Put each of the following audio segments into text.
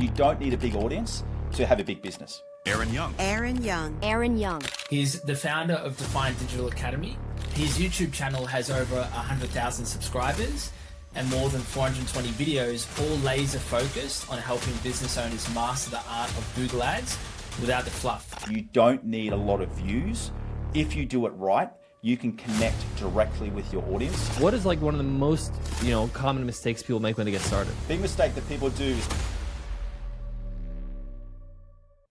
You don't need a big audience to have a big business. Aaron Young. Aaron Young. Aaron Young. He's the founder of Define Digital Academy. His YouTube channel has over 100,000 subscribers and more than 420 videos, all laser focused on helping business owners master the art of Google Ads without the fluff. You don't need a lot of views. If you do it right, you can connect directly with your audience. What is like one of the most, common mistakes people make when they get started? Big mistake that people do is...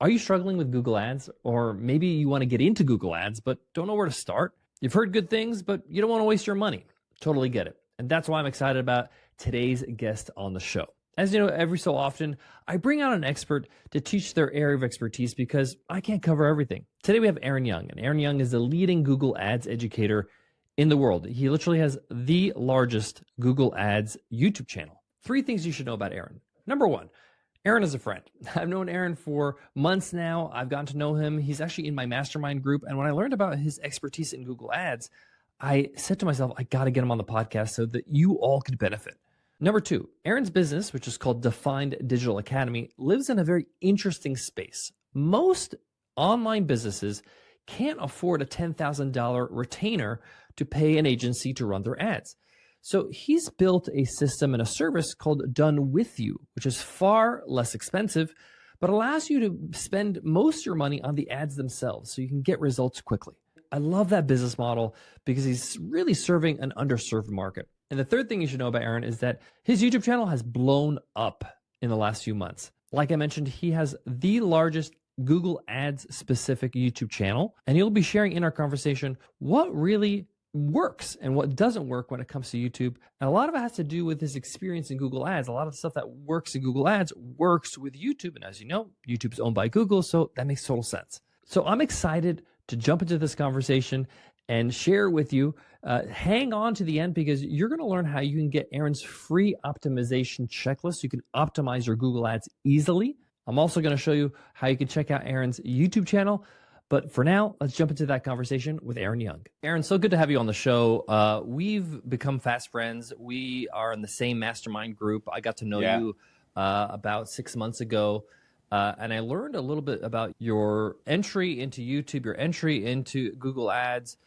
Are you struggling with Google Ads? Or maybe you want to get into Google Ads, but don't know where to start? You've heard good things, but you don't want to waste your money. Totally get it. And that's why I'm excited about today's guest on the show. As you know, every so often, I bring out an expert to teach their area of expertise because I can't cover everything. Today we have Aaron Young, and Aaron Young is the leading Google Ads educator in the world. He literally has the largest Google Ads YouTube channel. 3 things you should know about Aaron. Number 1, Aaron is a friend. I've known Aaron for months now. I've gotten to know him. He's actually in my mastermind group. And when I learned about his expertise in Google Ads, I said to myself, I got to get him on the podcast so that you all could benefit. Number 2, Aaron's business, which is called Define Digital Academy, lives in a very interesting space. Most online businesses can't afford a $10,000 retainer to pay an agency to run their ads. So he's built a system and a service called Done With You, which is far less expensive, but allows you to spend most of your money on the ads themselves so you can get results quickly. I love that business model because he's really serving an underserved market. And the third thing you should know about Aaron is that his YouTube channel has blown up in the last few months. Like I mentioned, he has the largest Google Ads specific YouTube channel, and he'll be sharing in our conversation what really works and what doesn't work when it comes to YouTube. And a lot of it has to do with his experience in Google Ads. A lot of the stuff that works in Google Ads works with YouTube. And as you know, YouTube's owned by Google, so that makes total sense. So I'm excited to jump into this conversation and share with you. Hang on to the end because you're going to learn how you can get Aaron's free optimization checklist. You can optimize your Google Ads easily. I'm also going to show you how you can check out Aaron's YouTube channel. But for now, let's jump into that conversation with Aaron Young. Aaron, so good to have you on the show. We've become fast friends. We are in the same mastermind group. I got to know you about 6 months ago. And I learned a little bit about your entry into YouTube, your entry into Google Ads.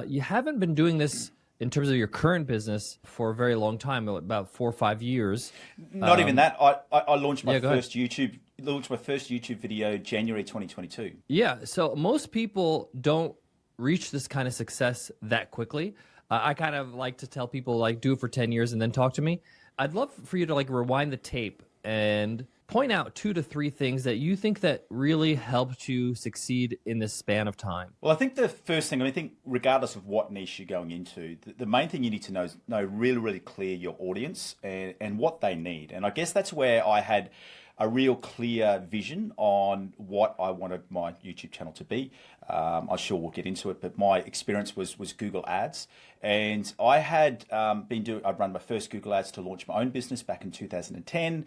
You haven't been doing this in terms of your current business for a very long time, about 4 or 5 years. Not even that. I launched my first YouTube video January 2022. Yeah, so most people don't reach this kind of success that quickly. I kind of like to tell people, do it for 10 years and then talk to me. I'd love for you to rewind the tape and point out 2 to 3 things that you think that really helped you succeed in this span of time. Well, I think the first thing, I think regardless of what niche you're going into, the main thing you need to know is really, really clear your audience and what they need. And I guess that's where I had a real clear vision on what I wanted my YouTube channel to be. I'm sure we'll get into it, but my experience was Google Ads. And I had I'd run my first Google Ads to launch my own business back in 2010.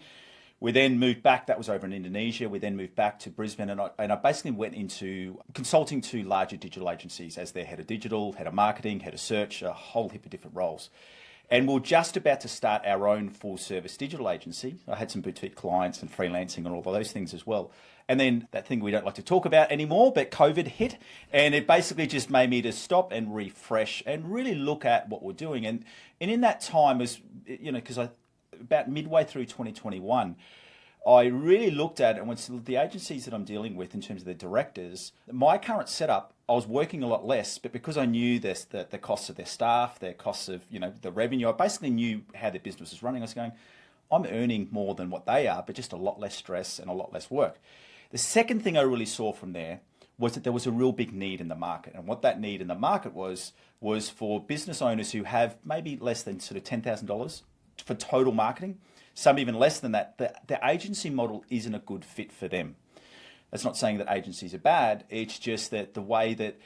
We then moved back, that was over in Indonesia. We then moved back to Brisbane and I basically went into consulting to larger digital agencies as their head of digital, head of marketing, head of search, a whole heap of different roles. And we're just about to start our own full service digital agency. I had some boutique clients and freelancing and all of those things as well. And then that thing we don't like to talk about anymore, but COVID hit and it basically just made me to stop and refresh and really look at what we're doing. And in that time was, because about midway through 2021, I really looked at, and with the agencies that I'm dealing with in terms of the directors, my current setup, I was working a lot less, but because I knew the costs of their staff, their costs of, the revenue, I basically knew how their business was running. I was going, I'm earning more than what they are, but just a lot less stress and a lot less work. The second thing I really saw from there was that there was a real big need in the market. And what that need in the market was for business owners who have maybe less than sort of $10,000 for total marketing, some even less than that. The agency model isn't a good fit for them. That's not saying that agencies are bad. It's just that the way that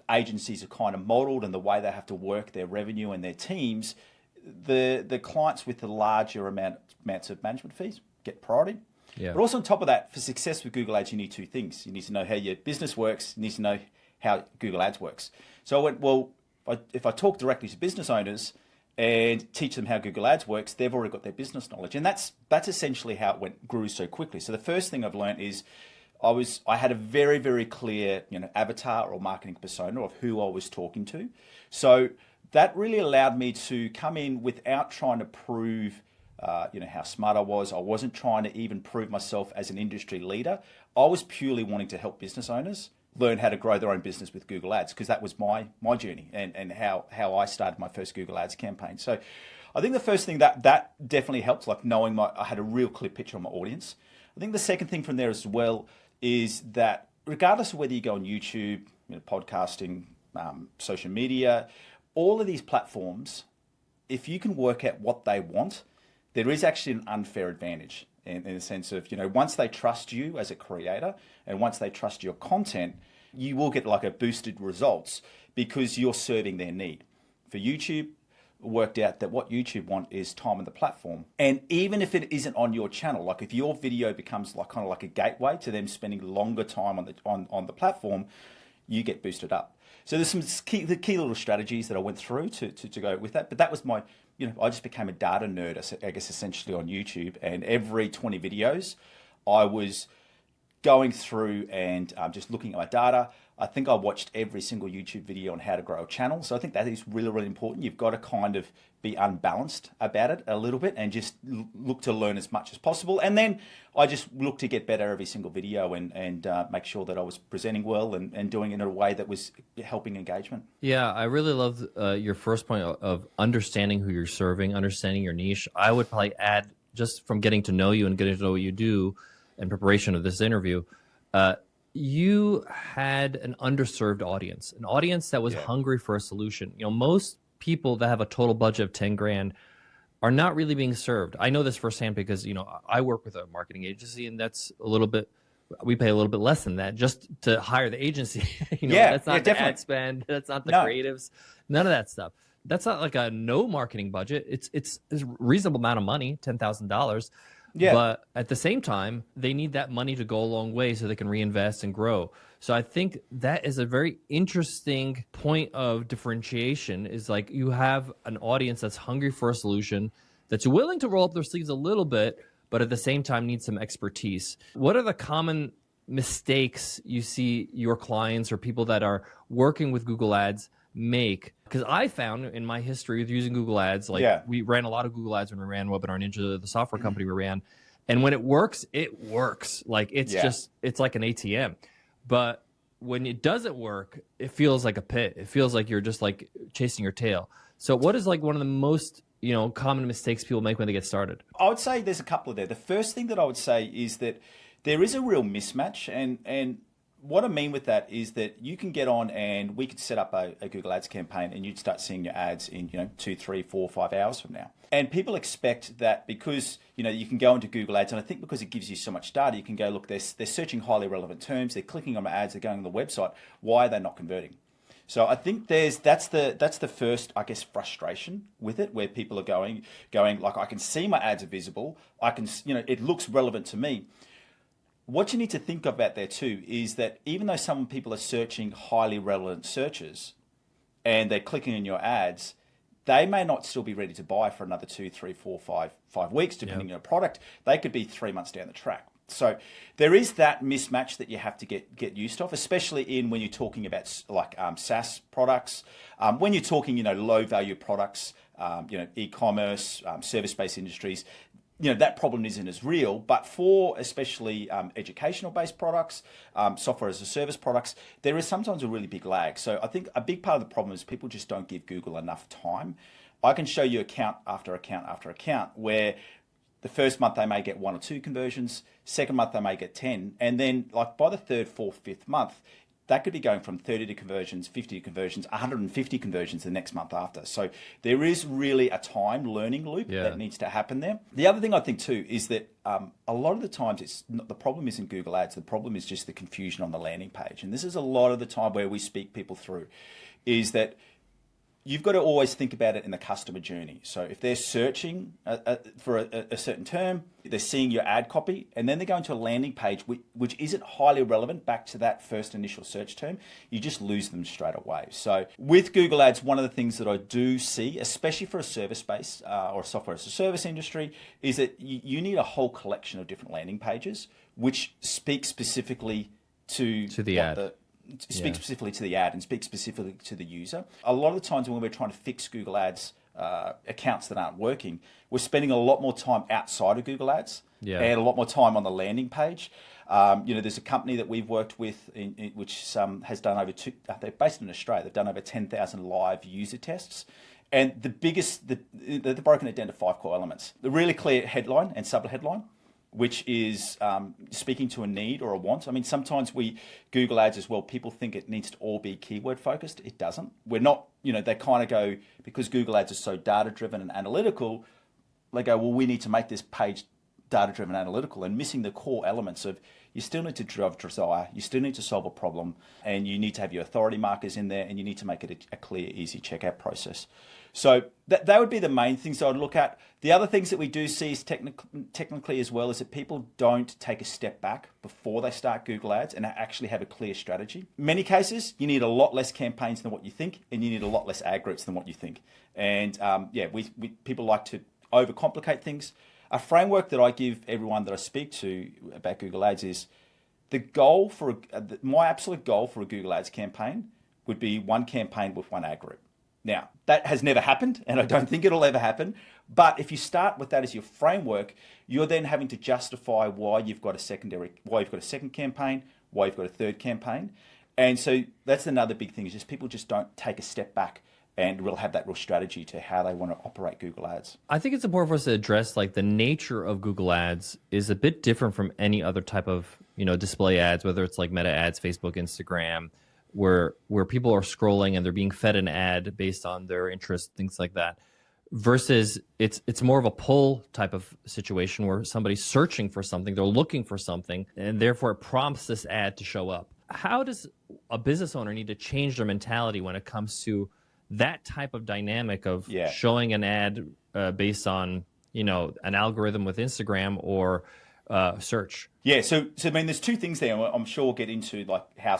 agencies are kind of modeled and the way they have to work their revenue and their teams, the clients with the larger amounts of management fees get priority. Yeah. But also on top of that, for success with Google Ads, you need 2 things. You need to know how your business works. You need to know how Google Ads works. So I went, well, if I talk directly to business owners, and teach them how Google Ads works, they've already got their business knowledge. And that's essentially how it grew so quickly. So the first thing I've learned is I had a very, very clear, avatar or marketing persona of who I was talking to. So that really allowed me to come in without trying to prove, how smart I was. I wasn't trying to even prove myself as an industry leader. I was purely wanting to help business owners learn how to grow their own business with Google Ads, because that was my journey and how I started my first Google Ads campaign. So I think the first thing that definitely helped, like knowing I had a real clear picture of my audience. I think the second thing from there as well is that regardless of whether you go on YouTube, podcasting, social media, all of these platforms, if you can work out what they want, there is actually an unfair advantage in the sense of, once they trust you as a creator and once they trust your content, you will get like a boosted results because you're serving their need. For YouTube, worked out that what YouTube want is time on the platform. And even if it isn't on your channel, like if your video becomes like kind of like a gateway to them spending longer time on the platform, you get boosted up. So there's some key little strategies that I went through to go with that. But that was my, I just became a data nerd, I guess, essentially on YouTube. And every 20 videos, I was going through and just looking at my data. I think I watched every single YouTube video on how to grow a channel. So I think that is really, really important. You've got to kind of be unbalanced about it a little bit and just look to learn as much as possible. And then I just look to get better every single video and make sure that I was presenting well and doing it in a way that was helping engagement. Yeah, I really love your first point of understanding who you're serving, understanding your niche. I would probably add, just from getting to know you and getting to know what you do in preparation of this interview, you had an underserved audience, an audience that was hungry for a solution. Most people that have a total budget of 10 grand are not really being served. I know this firsthand because, I work with a marketing agency, and that's we pay a little bit less than that just to hire the agency. That's not the ad spend. That's not the creatives, none of that stuff. That's not like a no marketing budget. It's a reasonable amount of money, $10,000. Yeah. But at the same time, they need that money to go a long way so they can reinvest and grow. So I think that is a very interesting point of differentiation, is like you have an audience that's hungry for a solution, that's willing to roll up their sleeves a little bit, but at the same time needs some expertise. What are the common mistakes you see your clients or people that are working with Google Ads make? Because I found in my history with using Google Ads, we ran a lot of Google Ads when we ran Webinar Ninja, the software company we ran. And when it works, it works. Like it's like an ATM. But when it doesn't work, it feels like a pit. It feels like you're just like chasing your tail. So what is like one of the most, common mistakes people make when they get started? I would say there's a couple of there. The first thing that I would say is that there is a real mismatch, and what I mean with that is that you can get on and we could set up a Google Ads campaign and you'd start seeing your ads in 2, 3, 4, 5 hours from now. And people expect that because you can go into Google Ads, and I think because it gives you so much data, you can go, look, they're searching highly relevant terms, they're clicking on my ads, they're going on the website. Why are they not converting? So I think that's the first, I guess, frustration with it, where people are going like, I can see my ads are visible, I can it looks relevant to me. What you need to think about there too is that even though some people are searching highly relevant searches and they're clicking on your ads, they may not still be ready to buy for another 2, 3, 4, 5 weeks, depending on your product. They could be 3 months down the track. So there is that mismatch that you have to get used of, especially when you're talking about like SaaS products, when you're talking low value products, e-commerce, service-based industries. That problem isn't as real, but for especially educational-based products, software as a service products, there is sometimes a really big lag. So I think a big part of the problem is people just don't give Google enough time. I can show you account after account after account where the first month they may get 1 or 2 conversions, second month they may get 10, and then like by the third, fourth, fifth month, that could be going from 30 to conversions, 50 to conversions, 150 conversions the next month after. So there is really a time learning loop that needs to happen there. The other thing I think too is that a lot of the times the problem isn't Google Ads. The problem is just the confusion on the landing page. And this is a lot of the time where we speak people through, is that you've got to always think about it in the customer journey. So if they're searching for a certain term, they're seeing your ad copy, and then they're going to a landing page which isn't highly relevant back to that first initial search term, you just lose them straight away. So with Google Ads, one of the things that I do see, especially for a service-based or a software as a service industry, is that you need a whole collection of different landing pages which speak specifically to the ad. Speak specifically to the ad and speak specifically to the user. A lot of the times when we're trying to fix Google Ads accounts that aren't working, we're spending a lot more time outside of Google Ads and a lot more time on the landing page. There's a company that we've worked with which has done over they're based in Australia. They've done over 10,000 live user tests. And they're broken it down to 5 core elements. The really clear headline and sub-headline, which is speaking to a need or a want. I mean, sometimes Google Ads as well, people think it needs to all be keyword focused. It doesn't. We're not, they kind of go, because Google Ads is so data-driven and analytical, they go, well, we need to make this page data-driven and analytical, and missing the core elements of you still need to drive desire, you still need to solve a problem, and you need to have your authority markers in there, and you need to make it a clear, easy checkout process. So that would be the main things I would look at. The other things that we do see is technically as well is that people don't take a step back before they start Google Ads and actually have a clear strategy. In many cases, you need a lot less campaigns than what you think, and you need a lot less ad groups than what you think. And people like to overcomplicate things. A framework that I give everyone that I speak to about Google Ads is the goal for my absolute goal for a Google Ads campaign would be one campaign with one ad group. Now, that has never happened, and I don't think it'll ever happen. But if you start with that as your framework, you're then having to justify why you've got a second campaign, why you've got a third campaign. And so that's another big thing, is just people just don't take a step back and will have that real strategy to how they want to operate Google Ads. I think it's important for us to address, like, the nature of Google Ads is a bit different from any other type of, display ads, whether it's like Meta ads, Facebook, Instagram, where people are scrolling and they're being fed an ad based on their interest, things like that, versus it's more of a pull type of situation where somebody's searching for something, they're looking for something, and therefore it prompts this ad to show up. How does a business owner need to change their mentality when it comes to that type of dynamic of showing an ad based on, an algorithm with Instagram or search? Yeah, so I mean, there's two things there. I'm sure we'll get into like how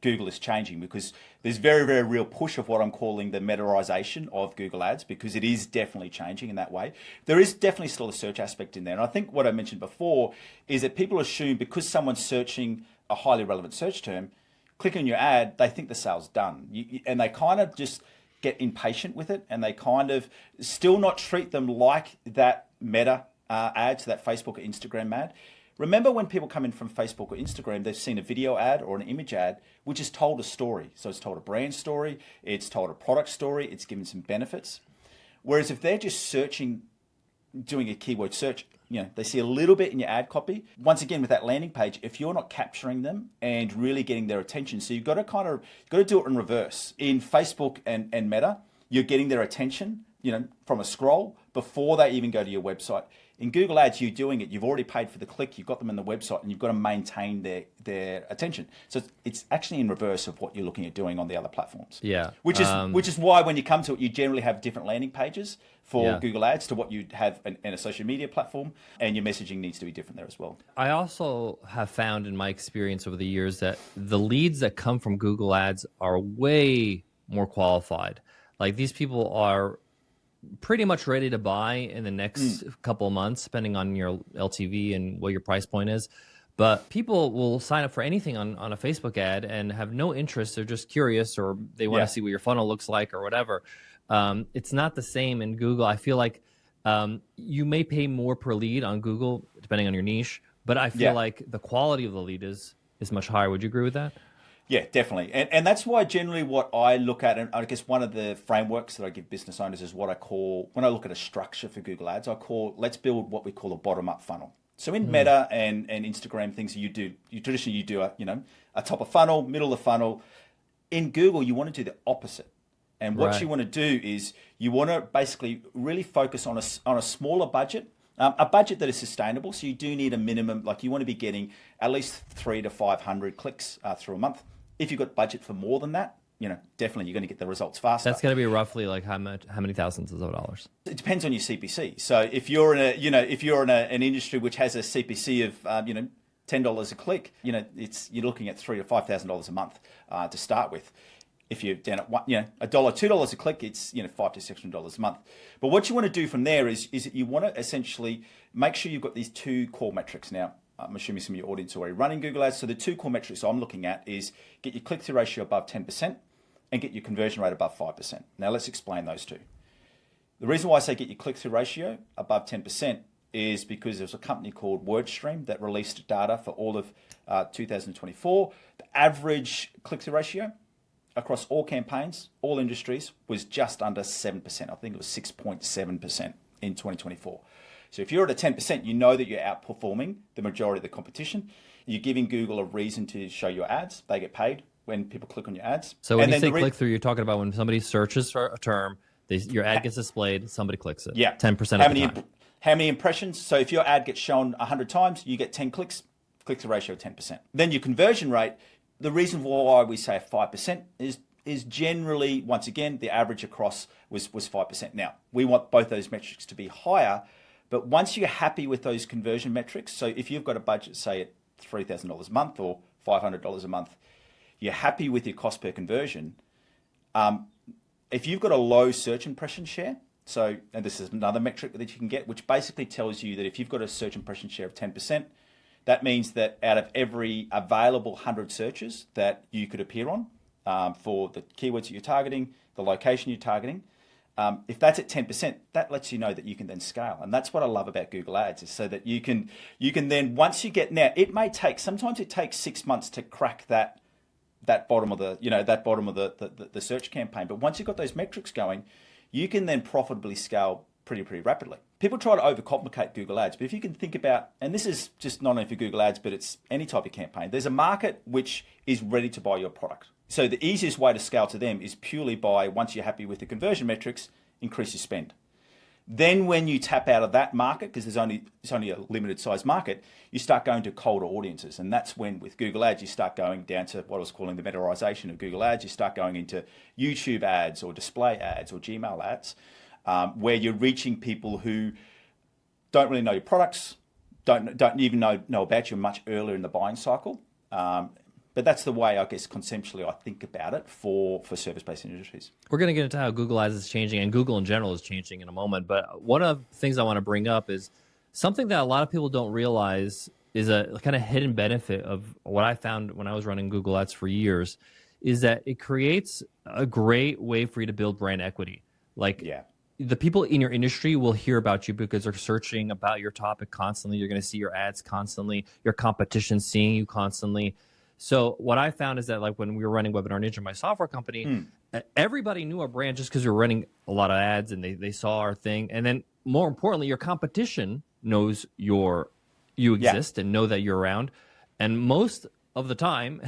Google is changing, because there's very, very real push of what I'm calling the metaization of Google Ads, because it is definitely changing in that way. There is definitely still a search aspect in there. And I think what I mentioned before is that people assume because someone's searching a highly relevant search term, click on your ad, they think the sale's done. And they kind of just get impatient with it, and they kind of still not treat them like that Meta ad, so that Facebook or Instagram ad. Remember, when people come in from Facebook or Instagram, they've seen a video ad or an image ad, which has told a story. So it's told a brand story, it's told a product story, it's given some benefits. Whereas if they're just searching, doing a keyword search, they see a little bit in your ad copy. Once again, with that landing page, if you're not capturing them and really getting their attention, so you've got to do it in reverse. In Facebook and Meta, you're getting their attention, from a scroll before they even go to your website. In Google Ads, you're doing it. You've already paid for the click. You've got them in the website, and you've got to maintain their attention. So it's actually in reverse of what you're looking at doing on the other platforms. Yeah, which is why when you come to it, you generally have different landing pages for Google Ads to what you'd have in a social media platform, and your messaging needs to be different there as well. I also have found in my experience over the years that the leads that come from Google Ads are way more qualified. Like, these people are pretty much ready to buy in the next couple of months, depending on your LTV and what your price point is. But people will sign up for anything on a Facebook ad and have no interest. They're just curious, or they want to see what your funnel looks like or whatever. It's not the same in Google. I feel like you may pay more per lead on Google, depending on your niche, but I feel like the quality of the lead is much higher. Would you agree with that? Yeah, definitely. And that's why generally what I look at, and I guess one of the frameworks that I give business owners is what I call, when I look at a structure for Google Ads, let's build what we call a bottom-up funnel. So in Meta and Instagram, things you traditionally do a top of funnel, middle of funnel. In Google, you want to do the opposite. And what you want to do is you want to basically really focus on a smaller budget, a budget that is sustainable. So you do need a minimum, like you want to be getting at least 300 to 500 clicks through a month. If you've got budget for more than that, definitely you're going to get the results faster. That's going to be roughly like how many thousands of dollars? It depends on your CPC. So if you're in an industry which has a CPC of $10 a click, you're looking at $3,000 to $5,000 a month to start with. If you're down at $1, $2 a click, it's $500 to $600 a month. But what you want to do from there is that you want to essentially make sure you've got these two core metrics. Now, I'm assuming some of your audience are already running Google Ads. So the two core metrics I'm looking at is get your click-through ratio above 10% and get your conversion rate above 5%. Now let's explain those two. The reason why I say get your click-through ratio above 10% is because there's a company called WordStream that released data for all of 2024. The average click-through ratio across all campaigns, all industries, was just under 7%. I think it was 6.7% in 2024. So if you're at a 10%, you know that you're outperforming the majority of the competition. You're giving Google a reason to show your ads. They get paid when people click on your ads. So when you say click-through, you're talking about when somebody searches for a term, your ad gets displayed, somebody clicks it. Yeah. 10% of the time. How many impressions? So if your ad gets shown 100 times, you get 10 clicks, click-through ratio of 10%. Then your conversion rate, the reason why we say 5% is generally, once again, the average across was 5%. Now, we want both those metrics to be higher, but once you're happy with those conversion metrics, so if you've got a budget, say at $3,000 a month or $500 a month, you're happy with your cost per conversion. If you've got a low search impression share, and this is another metric that you can get, which basically tells you that if you've got a search impression share of 10%, that means that out of every available 100 searches that you could appear on for the keywords that you're targeting, the location you're targeting, if that's at 10%, that lets you know that you can then scale. And that's what I love about Google Ads, is so that you can then, once you get, now it may take, sometimes it takes 6 months to crack that bottom of the search campaign. But once you've got those metrics going, you can then profitably scale pretty rapidly. People try to overcomplicate Google Ads, but if you can think about, and this is just not only for Google Ads, but it's any type of campaign, there's a market which is ready to buy your product. So the easiest way to scale to them is purely by, once you're happy with the conversion metrics, increase your spend. Then when you tap out of that market, because it's only a limited size market, you start going to colder audiences. And that's when, with Google Ads, you start going down to what I was calling the metaization of Google Ads. You start going into YouTube ads or display ads or Gmail ads, where you're reaching people who don't really know your products, don't even know about you much earlier in the buying cycle. But that's the way, I guess, conceptually, I think about it for service-based industries. We're going to get into how Google Ads is changing, and Google in general is changing in a moment. But one of the things I want to bring up is something that a lot of people don't realize is a kind of hidden benefit of what I found when I was running Google Ads for years, is that it creates a great way for you to build brand equity. The people in your industry will hear about you because they're searching about your topic constantly. You're going to see your ads constantly. Your competition seeing you constantly. So what I found is that, like, when we were running Webinar Ninja, my software company, everybody knew our brand just because we were running a lot of ads and they saw our thing. And then more importantly, your competition knows you exist and know that you're around. And most of the time,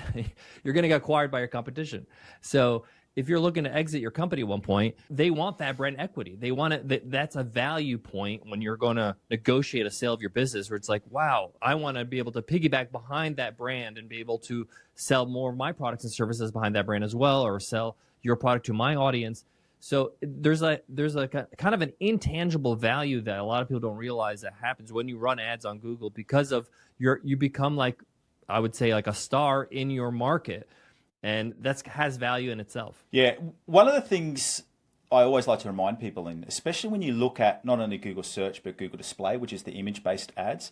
you're going to get acquired by your competition. So if you're looking to exit your company at one point, they want that brand equity. They want it. That's a value point when you're going to negotiate a sale of your business, where it's like, wow, I want to be able to piggyback behind that brand and be able to sell more of my products and services behind that brand as well, or sell your product to my audience. So there's a kind of an intangible value that a lot of people don't realize that happens when you run ads on Google, because of you become, like, I would say, like a star in your market. And that has value in itself. Yeah. One of the things I always like to remind people, and especially when you look at not only Google Search, but Google Display, which is the image-based ads,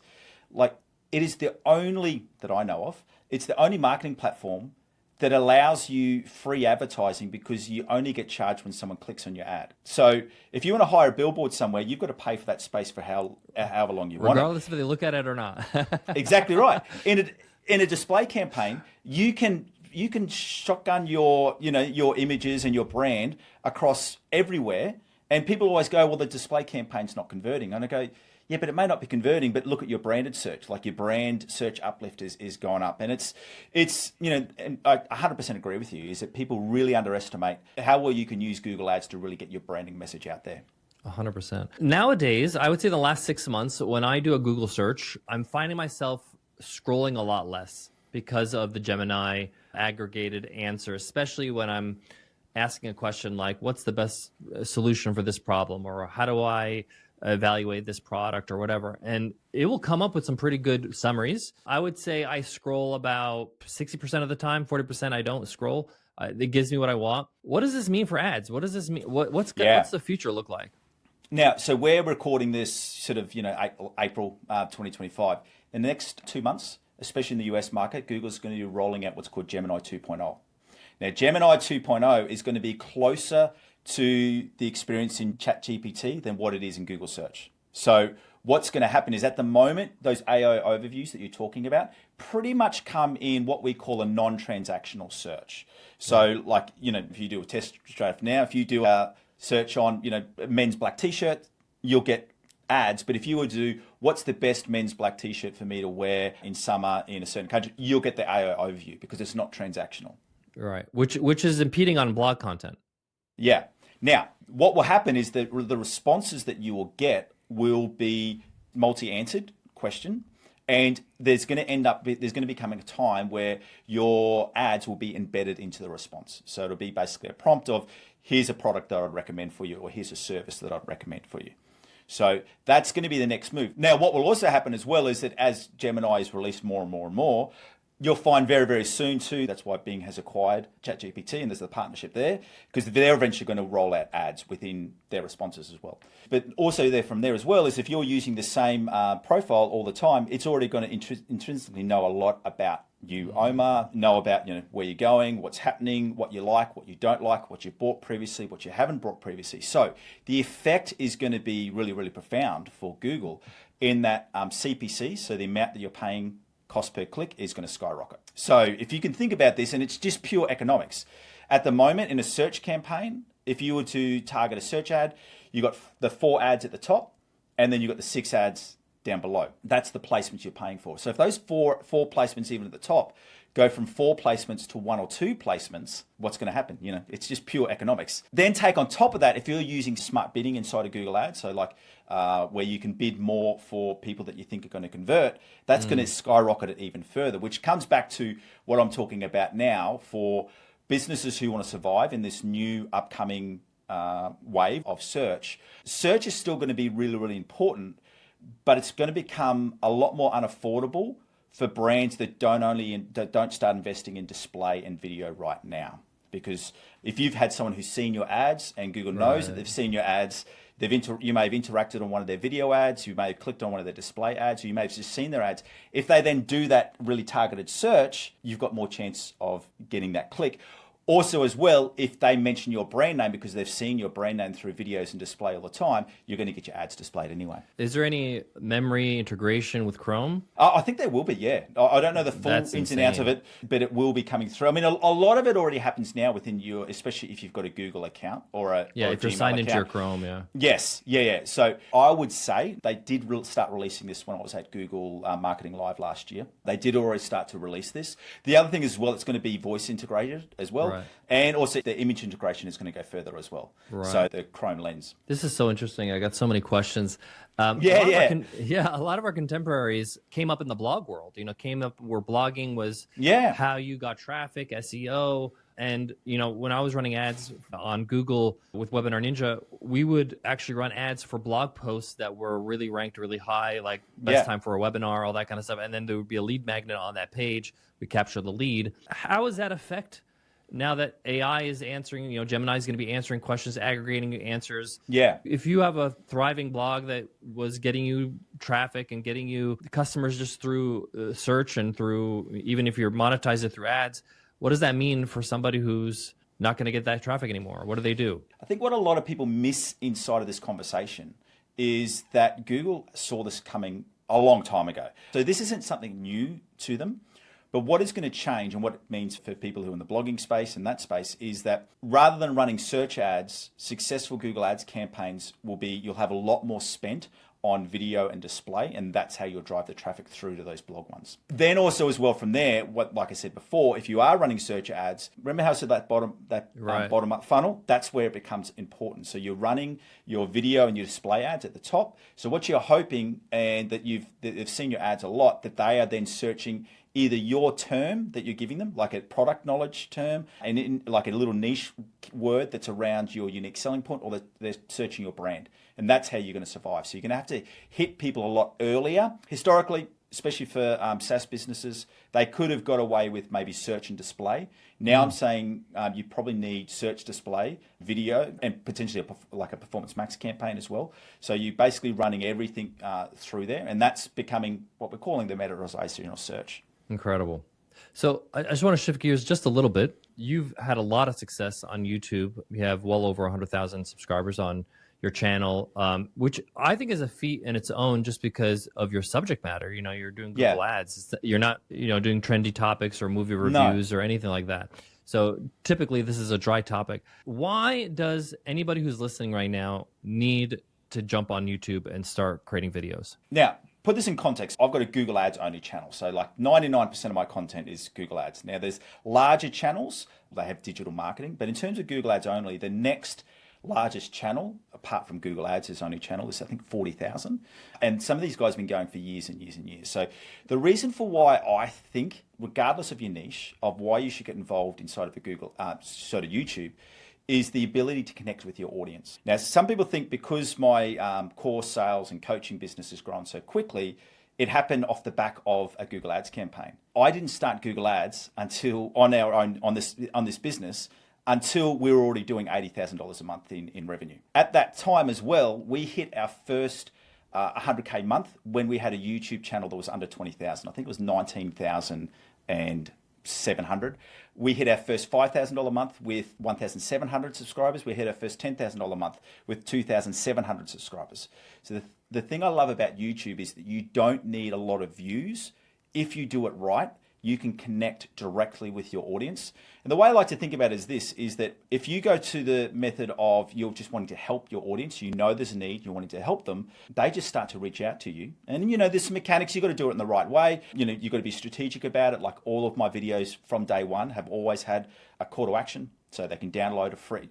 like, it is the only, that I know of, it's the only marketing platform that allows you free advertising, because you only get charged when someone clicks on your ad. So if you want to hire a billboard somewhere, you've got to pay for that space for however long you want it. Regardless if they look at it or not. Exactly right. In a display campaign, you can shotgun your images and your brand across everywhere, and people always go, well, the display campaign's not converting. And I go, yeah, but it may not be converting, but look at your branded search. Like, your brand search uplift is going up. And it's and I 100% agree with you, is that people really underestimate how well you can use Google Ads to really get your branding message out there. 100%. Nowadays, I would say the last 6 months, when I do a Google search, I'm finding myself scrolling a lot less because of the Gemini aggregated answer, especially when I'm asking a question like, what's the best solution for this problem? Or how do I evaluate this product or whatever? And it will come up with some pretty good summaries. I would say I scroll about 60% of the time, 40% I don't scroll. It gives me what I want. What does this mean for ads? What does this mean? What's the future look like? Now, so we're recording this sort of, April 2025. In the next 2 months, especially in the US market, Google's going to be rolling out what's called Gemini 2.0. Now, Gemini 2.0 is going to be closer to the experience in ChatGPT than what it is in Google search. So what's going to happen is at the moment, those AI overviews that you're talking about pretty much come in what we call a non-transactional search. So like, if you do a test straight now, if you do a search on, men's black t-shirt, you'll get ads. But if you were to do what's the best men's black t-shirt for me to wear in summer in a certain country, you'll get the AI overview because it's not transactional. Right, which is impeding on blog content. Yeah. Now, what will happen is that the responses that you will get will be multi-answered question, and there's going to be coming a time where your ads will be embedded into the response. So it'll be basically a prompt of, here's a product that I'd recommend for you, or here's a service that I'd recommend for you. So that's going to be the next move. Now, what will also happen as well is that as Gemini is released more and more and more, you'll find very, very soon too, that's why Bing has acquired ChatGPT, and there's a partnership there, because they're eventually going to roll out ads within their responses as well. But also there from there as well is if you're using the same profile all the time, it's already going to intrinsically know a lot about you, Omar, know about where you're going, what's happening, what you like, what you don't like, what you bought previously, what you haven't bought previously. So the effect is going to be really, really profound for Google in that CPC, so the amount that you're paying cost per click is going to skyrocket. So if you can think about this, and it's just pure economics. At the moment in a search campaign, if you were to target a search ad, you got the 4 ads at the top, and then you got the 6 ads down below. That's the placements you're paying for. So if those four placements even at the top go from 4 placements to 1 or 2 placements, what's going to happen? It's just pure economics. Then take on top of that, if you're using smart bidding inside of Google Ads, so like where you can bid more for people that you think are going to convert, that's going to skyrocket it even further, which comes back to what I'm talking about now for businesses who want to survive in this new upcoming wave of search. Search is still going to be really, really important, but it's going to become a lot more unaffordable for brands that don't start investing in display and video right now. Because if you've had someone who's seen your ads and Google knows that they've seen your ads, you may have interacted on one of their video ads, you may have clicked on one of their display ads, or you may have just seen their ads. If they then do that really targeted search, you've got more chance of getting that click. Also as well, if they mention your brand name because they've seen your brand name through videos and display all the time, you're going to get your ads displayed anyway. Is there any memory integration with Chrome? I think there will be, yeah. I don't know the full ins and outs of it, but it will be coming through. I mean, a lot of it already happens now within your, especially if you've got a Google account or a if you're signed into your Chrome, Yes, yeah. So I would say they did start releasing this when I was at Google Marketing Live last year. They did already start to release this. The other thing as well, it's going to be voice integrated as well. Right. And also the image integration is going to go further as well. Right. So the Chrome lens. This is so interesting. I got so many questions. A lot of our contemporaries came up in the blog world, came up where blogging was how you got traffic, SEO. And, when I was running ads on Google with Webinar Ninja, we would actually run ads for blog posts that were really ranked really high, like best time for a webinar, all that kind of stuff. And then there would be a lead magnet on that page. We capture the lead. How does that affect now that AI is answering, Gemini is going to be answering questions, aggregating answers? Yeah. If you have a thriving blog that was getting you traffic and getting you customers just through search and through, even if you're monetizing it through ads, what does that mean for somebody who's not going to get that traffic anymore? What do they do? I think what a lot of people miss inside of this conversation is that Google saw this coming a long time ago. So this isn't something new to them. But what is going to change and what it means for people who are in the blogging space and that space is that rather than running search ads, successful Google Ads campaigns will be, you'll have a lot more spent on video and display, and that's how you'll drive the traffic through to those blog ones. Then also as well from there, like I said before, if you are running search ads, remember how I said that bottom up funnel? That's where it becomes important. So you're running your video and your display ads at the top. So what you're hoping, and that they've seen your ads a lot, that they are then searching either your term that you're giving them, like a product knowledge term, and like a little niche word that's around your unique selling point, or they're searching your brand. And that's how you're going to survive. So you're going to have to hit people a lot earlier. Historically, especially for SaaS businesses, they could have got away with maybe search and display. Now I'm saying you probably need search, display, video, and potentially like a Performance Max campaign as well. So you're basically running everything through there, and that's becoming what we're calling the metaization or search. Incredible. So I just want to shift gears just a little bit. You've had a lot of success on YouTube. You have well over 100,000 subscribers on your channel, which I think is a feat in its own, just because of your subject matter. You're doing Google ads. You're not, doing trendy topics or movie reviews or anything like that. So typically this is a dry topic. Why does anybody who's listening right now need to jump on YouTube and start creating videos? Now, put this in context. I've got a Google Ads only channel. So like 99% of my content is Google Ads. Now there's larger channels, they have digital marketing, but in terms of Google Ads only, the next largest channel, apart from Google Ads, is only channel is I think 40,000. And some of these guys have been going for years and years and years. So the reason for why I think, regardless of your niche, of why you should get involved inside of the YouTube, is the ability to connect with your audience. Now, some people think because my core sales and coaching business has grown so quickly, it happened off the back of a Google Ads campaign. I didn't start Google Ads until on this business until we were already doing $80,000 a month in revenue. At that time as well, we hit our first 100K month when we had a YouTube channel that was under 20,000. I think it was 19,700. We hit our first $5,000 month with 1,700 subscribers. We hit our first $10,000 month with 2,700 subscribers. So the thing I love about YouTube is that you don't need a lot of views. If you do it right, you can connect directly with your audience. And the way I like to think about it is that if you go to the method of you're just wanting to help your audience, there's a need, you're wanting to help them, they just start to reach out to you. And there's some mechanics, you've got to do it in the right way. You've got to be strategic about it. Like all of my videos from day one have always had a call to action, so they can download a free.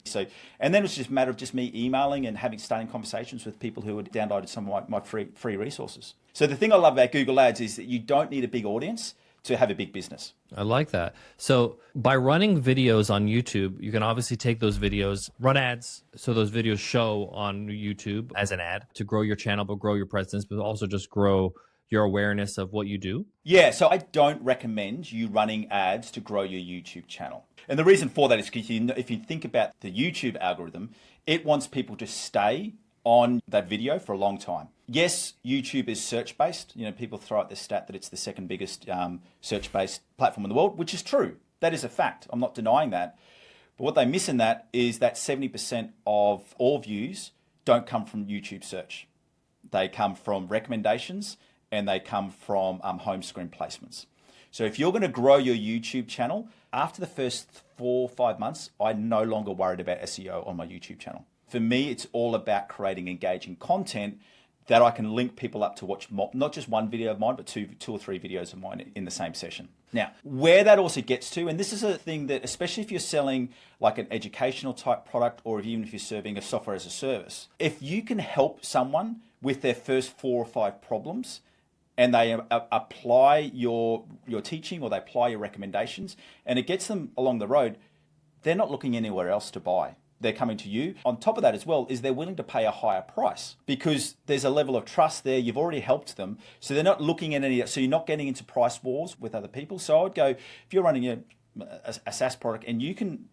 And then it's just a matter of just me emailing and starting conversations with people who had downloaded some of my free resources. So the thing I love about Google Ads is that you don't need a big audience to have a big business. I like that. So by running videos on YouTube, you can obviously take those videos, run ads, so those videos show on YouTube as an ad to grow your channel, but grow your presence, but also just grow your awareness of what you do. Yeah, so I don't recommend you running ads to grow your YouTube channel. And the reason for that is because if you think about the YouTube algorithm, it wants people to stay on that video for a long time. Yes, YouTube is search-based. People throw out the stat that it's the second biggest search-based platform in the world, which is true. That is a fact. I'm not denying that. But what they miss in that is that 70% of all views don't come from YouTube search. They come from recommendations and they come from home screen placements. So if you're going to grow your YouTube channel, after the first 4 or 5 months, I'm no longer worried about SEO on my YouTube channel. For me, it's all about creating engaging content that I can link people up to watch not just one video of mine, but two or three videos of mine in the same session. Now, where that also gets to, and this is a thing that, especially if you're selling like an educational type product, or even if you're serving a software as a service, if you can help someone with their first 4 or 5 problems, and they apply your teaching or they apply your recommendations, and it gets them along the road, they're not looking anywhere else to buy. They're coming to you. On top of that as well is they're willing to pay a higher price because there's a level of trust there. You've already helped them. So they're not looking at so you're not getting into price wars with other people. So I would go, if you're running a SaaS product and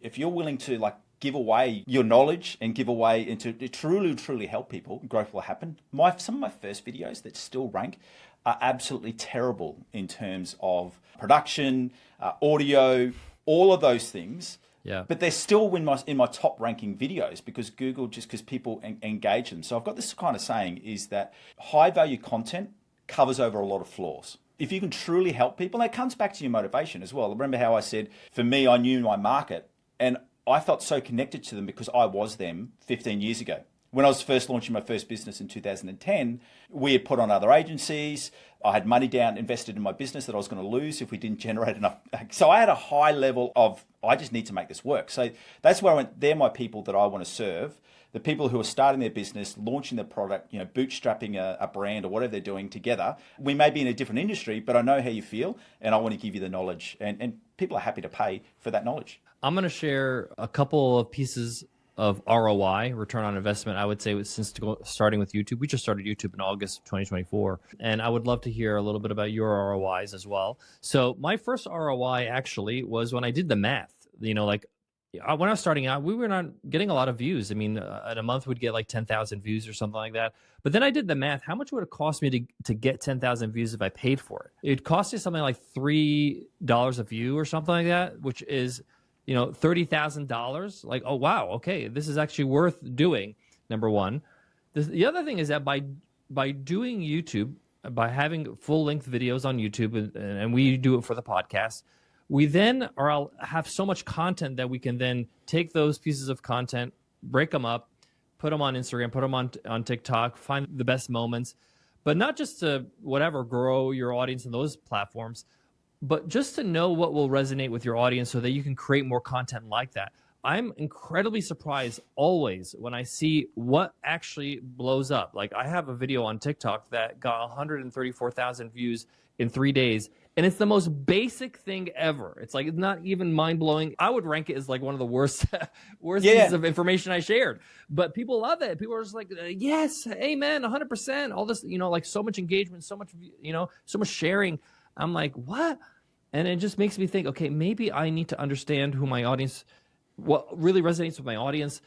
if you're willing to like give away your knowledge and give away and to truly help people, growth will happen. Some of my first videos that still rank are absolutely terrible in terms of production, audio, all of those things. Yeah. But they're still in my top ranking videos because because people engage them. So I've got this kind of saying is that high value content covers over a lot of flaws. If you can truly help people, and it comes back to your motivation as well. Remember how I said, for me, I knew my market and I felt so connected to them because I was them 15 years ago. When I was first launching my first business in 2010, we had put on other agencies. I had money invested in my business that I was going to lose if we didn't generate enough. So I had a high level of, I just need to make this work. So that's where I went, they're my people that I want to serve. the people who are starting their business, launching their product, bootstrapping a brand or whatever they're doing together. We may be in a different industry, but I know how you feel, and I want to give you the knowledge, and people are happy to pay for that knowledge. I'm going to share a couple of pieces of ROI, return on investment, I would say, since starting with YouTube. We just started YouTube in August of 2024. And I would love to hear a little bit about your ROIs as well. So my first ROI actually was when I did the math. When I was starting out, we were not getting a lot of views. I mean, in a month we'd get like 10,000 views or something like that. But then I did the math. How much would it cost me to get 10,000 views if I paid for it? It'd cost me something like $3 a view or something like that, which is $30,000. Like, oh, wow, okay, this is actually worth doing, number one. The other thing is that by doing YouTube, by having full-length videos on YouTube, and we do it for the podcast, we then have so much content that we can then take those pieces of content, break them up, put them on Instagram, put them on TikTok, find the best moments, but not just to grow your audience in those platforms, but just to know what will resonate with your audience so that you can create more content like that. I'm incredibly surprised always when I see what actually blows up. Like, I have a video on TikTok that got 134,000 views in 3 days, and it's the most basic thing ever. It's like, it's not even mind-blowing. I would rank it as like one of the worst pieces of information I shared. But people love it. People are just like, yes, amen, 100%. All this, like so much engagement, so much, so much sharing. I'm like, what? And it just makes me think, okay, maybe I need to understand who my audience, what really resonates with my audience.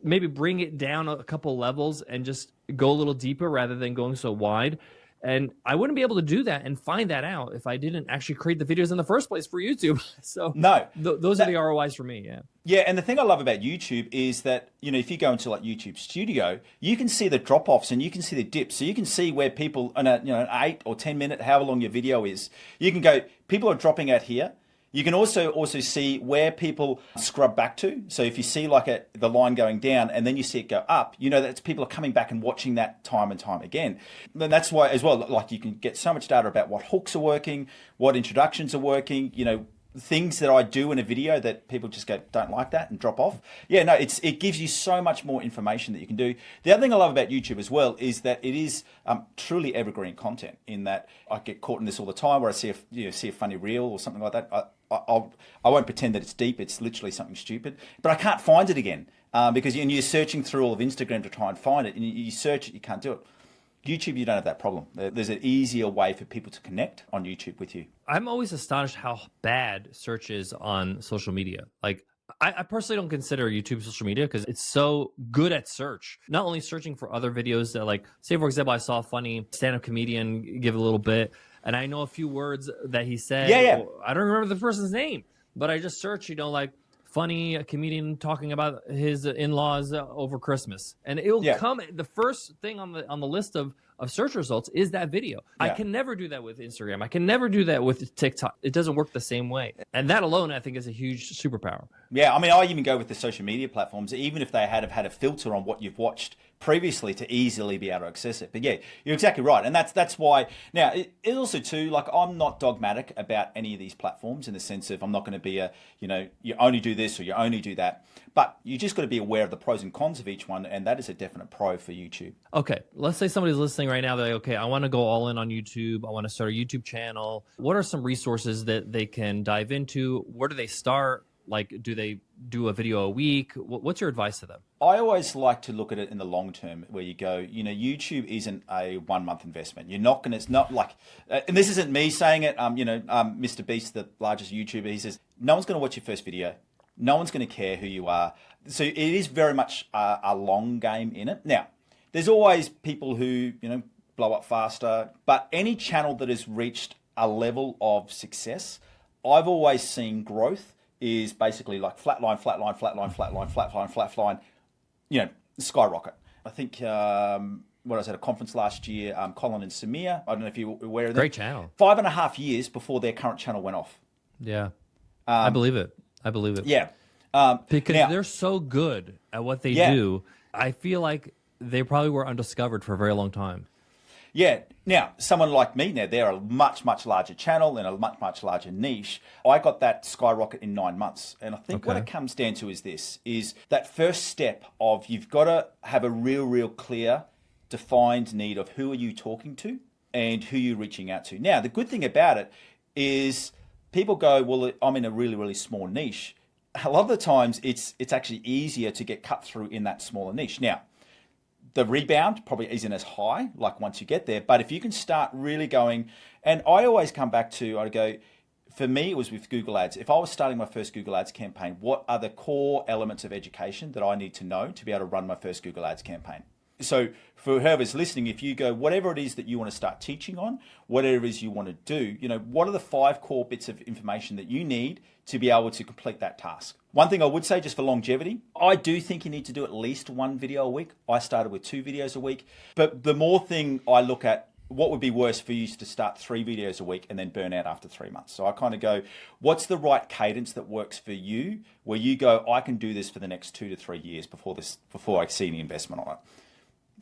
Maybe bring it down a couple levels and just go a little deeper rather than going so wide. And I wouldn't be able to do that and find that out if I didn't actually create the videos in the first place for YouTube. So no, those are the ROIs for me. Yeah. Yeah, and the thing I love about YouTube is that, if you go into like YouTube Studio, you can see the drop-offs and you can see the dips. So you can see where people, in an 8 or 10 minute, however long your video is, you can go, people are dropping out here. You can also see where people scrub back to. So if you see like the line going down and then you see it go up, that people are coming back and watching that time and time again. Then that's why as well, like, you can get so much data about what hooks are working, what introductions are working, things that I do in a video that people just go, don't like that, and drop off. Yeah, no, it gives you so much more information that you can do. The other thing I love about YouTube as well is that it is truly evergreen content, in that I get caught in this all the time where I see a funny reel or something like that. I won't pretend that it's deep. It's literally something stupid, but I can't find it again because you're searching through all of Instagram to try and find it, and you search it, you can't do it. YouTube, you don't have that problem. There's an easier way for people to connect on YouTube with you. I'm always astonished how bad search is on social media. Like, I personally don't consider YouTube social media because it's so good at search. Not only searching for other videos that, like, say, for example, I saw a funny stand-up comedian give a little bit, and I know a few words that he said. Yeah. I don't remember the person's name, but I just search, like, funny comedian talking about his in-laws over Christmas, and it'll come. The first thing on the list of search results is that video. I can never do that with Instagram. I can never do that with TikTok. It doesn't work the same way, and that alone, I think, is a huge superpower. Yeah, I mean, I even go with the social media platforms, even if they have had a filter on what you've watched previously to easily be able to access it. But yeah, you're exactly right, and that's why. Now, it also too, like, I'm not dogmatic about any of these platforms in the sense of I'm not going to be you only do this or you only do that, but you just got to be aware of the pros and cons of each one, and that is a definite pro for YouTube. Okay, let's say somebody's listening right now. They're like, okay, I want to go all in on YouTube. I want to start a YouTube channel. What are some resources that they can dive into? Where do they start? Like, do they do a video a week? What's your advice to them? I always like to look at it in the long term, where you go, YouTube isn't a 1 month investment. You're not going to, it's not like, and this isn't me saying it, Mr. Beast, the largest YouTuber, he says, no one's going to watch your first video. No one's going to care who you are. So it is very much a long game in it. Now, there's always people who, blow up faster, but any channel that has reached a level of success, I've always seen growth is basically like flatline, skyrocket. I think when I was at a conference last year, Colin and Samir, I don't know if you're aware of them. Great channel. 5.5 years before their current channel went off. Yeah, I believe it. Yeah. Because they're so good at what they do, I feel like they probably were undiscovered for a very long time. Yeah. Now, someone like me, now they're a much, much larger channel and a much, much larger niche. I got that skyrocket in 9 months. And I think what it comes down to is this, is that first step of you've got to have a real clear, defined need of who are you talking to and who you're reaching out to. Now, the good thing about it is people go, well, I'm in a really small niche. A lot of the times it's actually easier to get cut through in that smaller niche. Now, the rebound probably isn't as high like once you get there, but if you can start really going, and I always come back to, I go, for me, it was with Google Ads. If I was starting my first Google Ads campaign, what are the core elements of education that I need to know to be able to run my first Google Ads campaign? So for whoever's listening, if you go, whatever it is that you want to start teaching on, whatever it is you want to do, what are the 5 core bits of information that you need to be able to complete that task? One thing I would say just for longevity, I do think you need to do at least 1 video a week. I started with 2 videos a week, but the more thing I look at, what would be worse for you to start 3 videos a week and then burn out after 3 months? So I kind of go, what's the right cadence that works for you, where you go, I can do this for the next 2 to 3 years before I see any investment on it.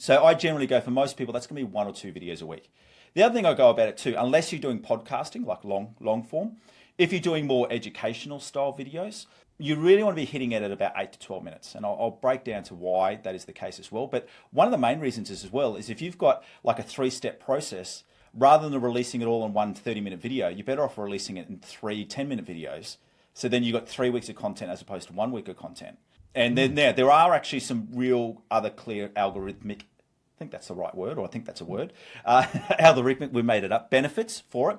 So I generally go, for most people, that's going to be 1 or 2 videos a week. The other thing I go about it too, unless you're doing podcasting, like long form, if you're doing more educational style videos, you really want to be hitting it at about 8 to 12 minutes. And I'll break down to why that is the case as well. But one of the main reasons is as well is if you've got like a 3-step process, rather than releasing it all in one 30-minute video, you're better off releasing it in 3 10-minute videos. So then you've got 3 weeks of content as opposed to 1 week of content. And then there are actually some real other clear algorithmic, I think that's the right word, or I think that's a word, algorithmic, we made it up, benefits for it.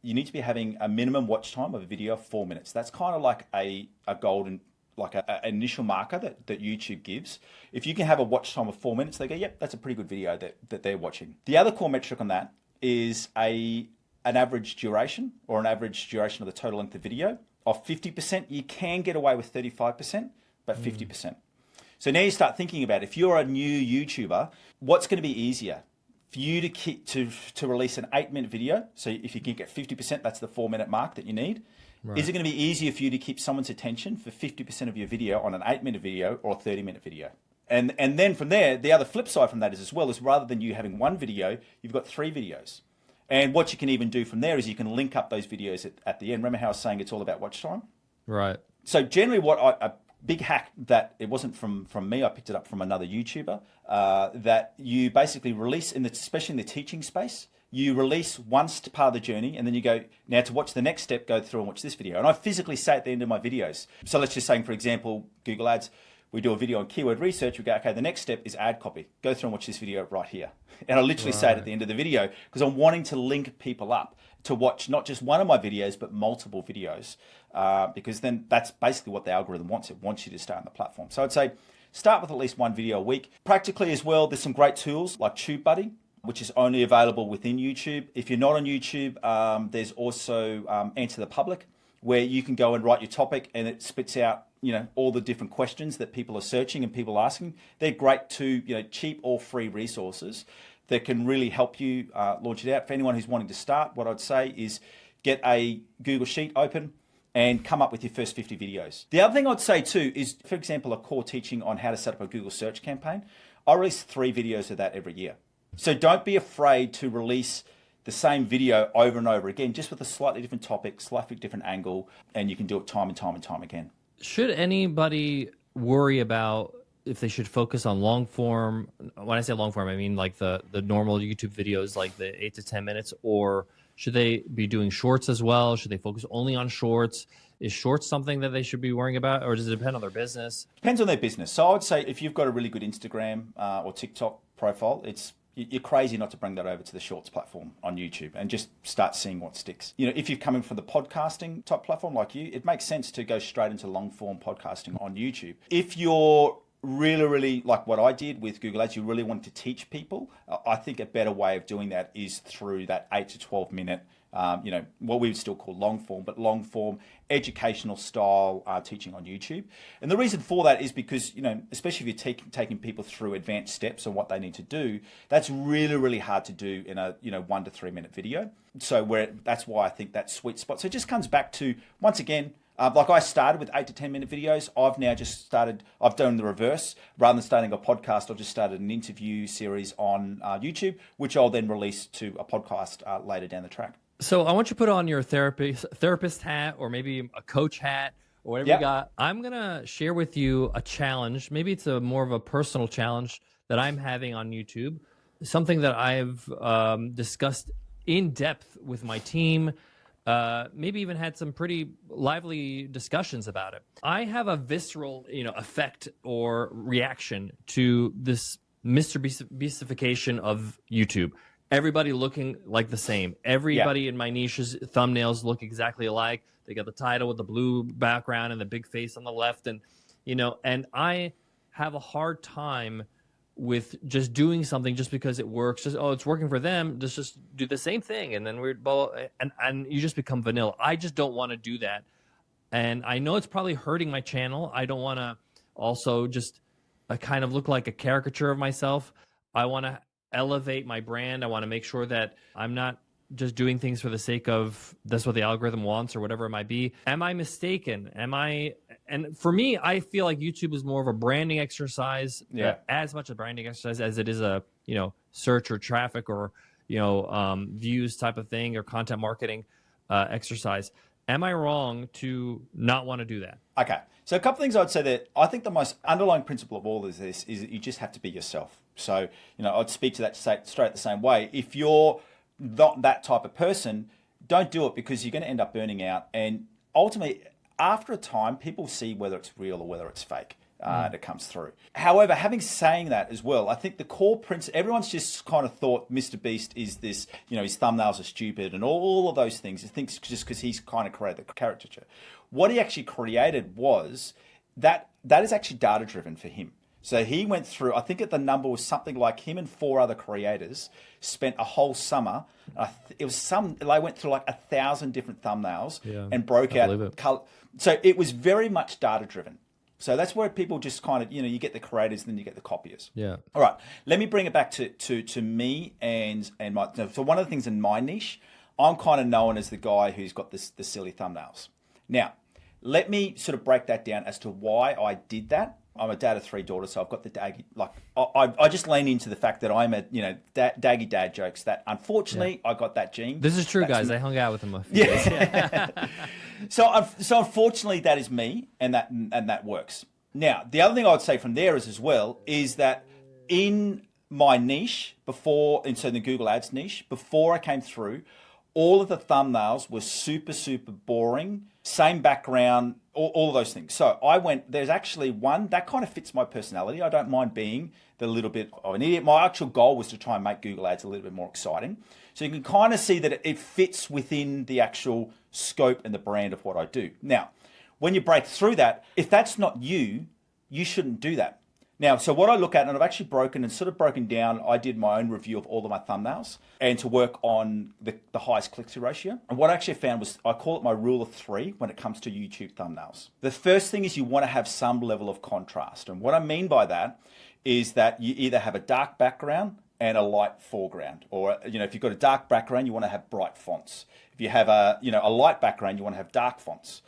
You need to be having a minimum watch time of a video of 4 minutes. That's kind of like a golden, like an initial marker that YouTube gives. If you can have a watch time of 4 minutes, they go, yep, that's a pretty good video that they're watching. The other core metric on that is an average duration, or an average duration of the total length of video of 50%. You can get away with 35%, but 50%. So now you start thinking about, if you're a new YouTuber, what's going to be easier? For you to release an 8-minute video, so if you can get 50%, that's the 4-minute mark that you need. Right. Is it going to be easier for you to keep someone's attention for 50% of your video on an 8-minute video or a 30-minute video? And then from there, the other flip side from that is as well, is rather than you having 1 video, you've got 3 videos. And what you can even do from there is you can link up those videos at the end. Remember how I was saying it's all about watch time? Right. So generally a big hack that it wasn't from me, I picked it up from another YouTuber, that you basically release, especially in the teaching space, you release one part of the journey and then you go, now to watch the next step, go through and watch this video. And I physically say at the end of my videos. So let's just say, for example, Google Ads, we do a video on keyword research, we go, okay, the next step is ad copy. Go through and watch this video right here. And I literally say it at the end of the video because I'm wanting to link people up to watch not just one of my videos, but multiple videos, because then that's basically what the algorithm wants. It wants you to stay on the platform. So I'd say start with at least 1 video a week. Practically as well, there's some great tools like TubeBuddy, which is only available within YouTube. If you're not on YouTube, there's also Answer the Public, where you can go and write your topic and it spits out all the different questions that people are searching and people asking. They're great cheap or free resources that can really help you launch it out. For anyone who's wanting to start, what I'd say is get a Google Sheet open and come up with your first 50 videos. The other thing I'd say too is, for example, a core teaching on how to set up a Google search campaign. I release 3 videos of that every year. So don't be afraid to release the same video over and over again, just with a slightly different topic, slightly different angle, and you can do it time and time and time again. Should anybody worry about if they should focus on long form? When I say long form, I mean like the normal YouTube videos, like the 8 to 10 minutes, or should they be doing shorts as well? Should they focus only on shorts? Is shorts something that they should be worrying about, or does it depend on their business? Depends on their business. So I would say if you've got a really good Instagram or TikTok profile, you're crazy not to bring that over to the Shorts platform on YouTube and just start seeing what sticks. If you're coming from the podcasting type platform like you, it makes sense to go straight into long form podcasting on YouTube. If you're really like what I did with Google Ads, you really want to teach people, I think a better way of doing that is through that 8 to 12 minute, what we would still call long form, but long form educational style teaching on YouTube. And the reason for that is because, especially if you're taking people through advanced steps on what they need to do, that's really hard to do in a 1 to 3 minute video. So that's why I think that sweet spot. So it just comes back to, once again, Like I started with 8 to 10 minute videos. I've now just started, I've done the reverse. Rather than starting a podcast, I've just started an interview series on YouTube, which I'll then release to a podcast later down the track. So I want you to put on your therapist hat, or maybe a coach hat, or whatever you got. I'm going to share with you a challenge. Maybe it's more of a personal challenge that I'm having on YouTube, something that I've discussed in depth with my team, maybe even had some pretty lively discussions about it. I have a visceral, effect or reaction to this Mr. Beastification of YouTube. Everybody looking like the same. Everybody in my niche's thumbnails look exactly alike. They got the title with the blue background and the big face on the left. And, and I have a hard time with just doing something just because it works. Just, it's working for them. Just do the same thing. And then and you just become vanilla. I just don't want to do that. And I know it's probably hurting my channel. I don't want to also just kind of look like a caricature of myself. I want to elevate my brand. I want to make sure that I'm not just doing things for the sake of that's what the algorithm wants or whatever it might be. Am I mistaken? And for me, I feel like YouTube is more of a branding exercise, as much a branding exercise as it is a, search or traffic or, views type of thing or content marketing exercise. Am I wrong to not want to do that? Okay. So a couple things I'd say that I think the most underlying principle of all of this is that you just have to be yourself. So, I'd speak to that straight the same way. If you're not that type of person, don't do it, because you're going to end up burning out. And ultimately, after a time, people see whether it's real or whether it's fake. That comes through. However, having saying that as well, I think the core principle, everyone's just kind of thought Mr. Beast is this, his thumbnails are stupid and all of those things. He thinks just because he's kind of created the caricature. What he actually created was that is actually data driven for him. So he went through, I think the number was something like him and 4 other creators spent a whole summer. They went through like 1,000 different thumbnails and broke out color. So it was very much data driven. So that's where people just kind of, you get the creators and then you get the copiers. Yeah. All right. Let me bring it back to me and my. So one of the things in my niche, I'm kind of known as the guy who's got the silly thumbnails. Now, let me sort of break that down as to why I did that. I'm a dad of 3 daughters, so I've got the daggy, I just lean into the fact that I'm daggy dad jokes that unfortunately I got that gene. This is true, guys. I hung out with him a few days. So unfortunately that is me, and that works. Now, the other thing I would say from there is that in my niche in the Google Ads niche, before I came through, all of the thumbnails were super, super boring, same background, all of those things. So there's actually one that kind of fits my personality. I don't mind being the little bit of an idiot. My actual goal was to try and make Google Ads a little bit more exciting. So you can kind of see that it fits within the actual scope and the brand of what I do. Now, when you break through that, if that's not you, you shouldn't do that. Now, so what I look at, and I've actually broken down, I did my own review of all of my thumbnails and to work on the highest click-through ratio. And what I actually found was, I call it my rule of 3 when it comes to YouTube thumbnails. The first thing is you want to have some level of contrast. And what I mean by that is that you either have a dark background and a light foreground, or if you've got a dark background, you want to have bright fonts. If you have a light background, you want to have dark fonts.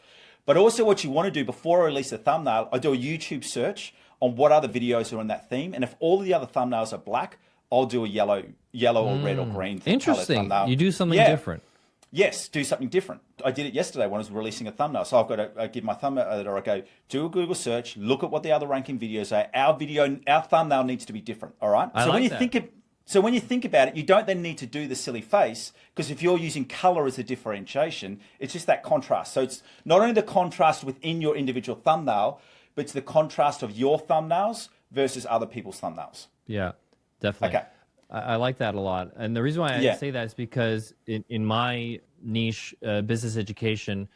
But also what you want to do before I release a thumbnail, I do a YouTube search on what other videos are in that theme, and if all of the other thumbnails are black, I'll do a yellow or red or green. Interesting. You do something different. Yes, do something different. I did it yesterday when I was releasing a thumbnail. So I've got to give my thumbnail editor, I go, do a Google search, look at what the other ranking videos are. Our thumbnail needs to be different, all right? So when you think about it, you don't then need to do the silly face, because if you're using color as a differentiation, it's just that contrast. So it's not only the contrast within your individual thumbnail, but it's the contrast of your thumbnails versus other people's thumbnails. Yeah, definitely. Okay. I like that a lot. And the reason why I say that is because in my niche, business education,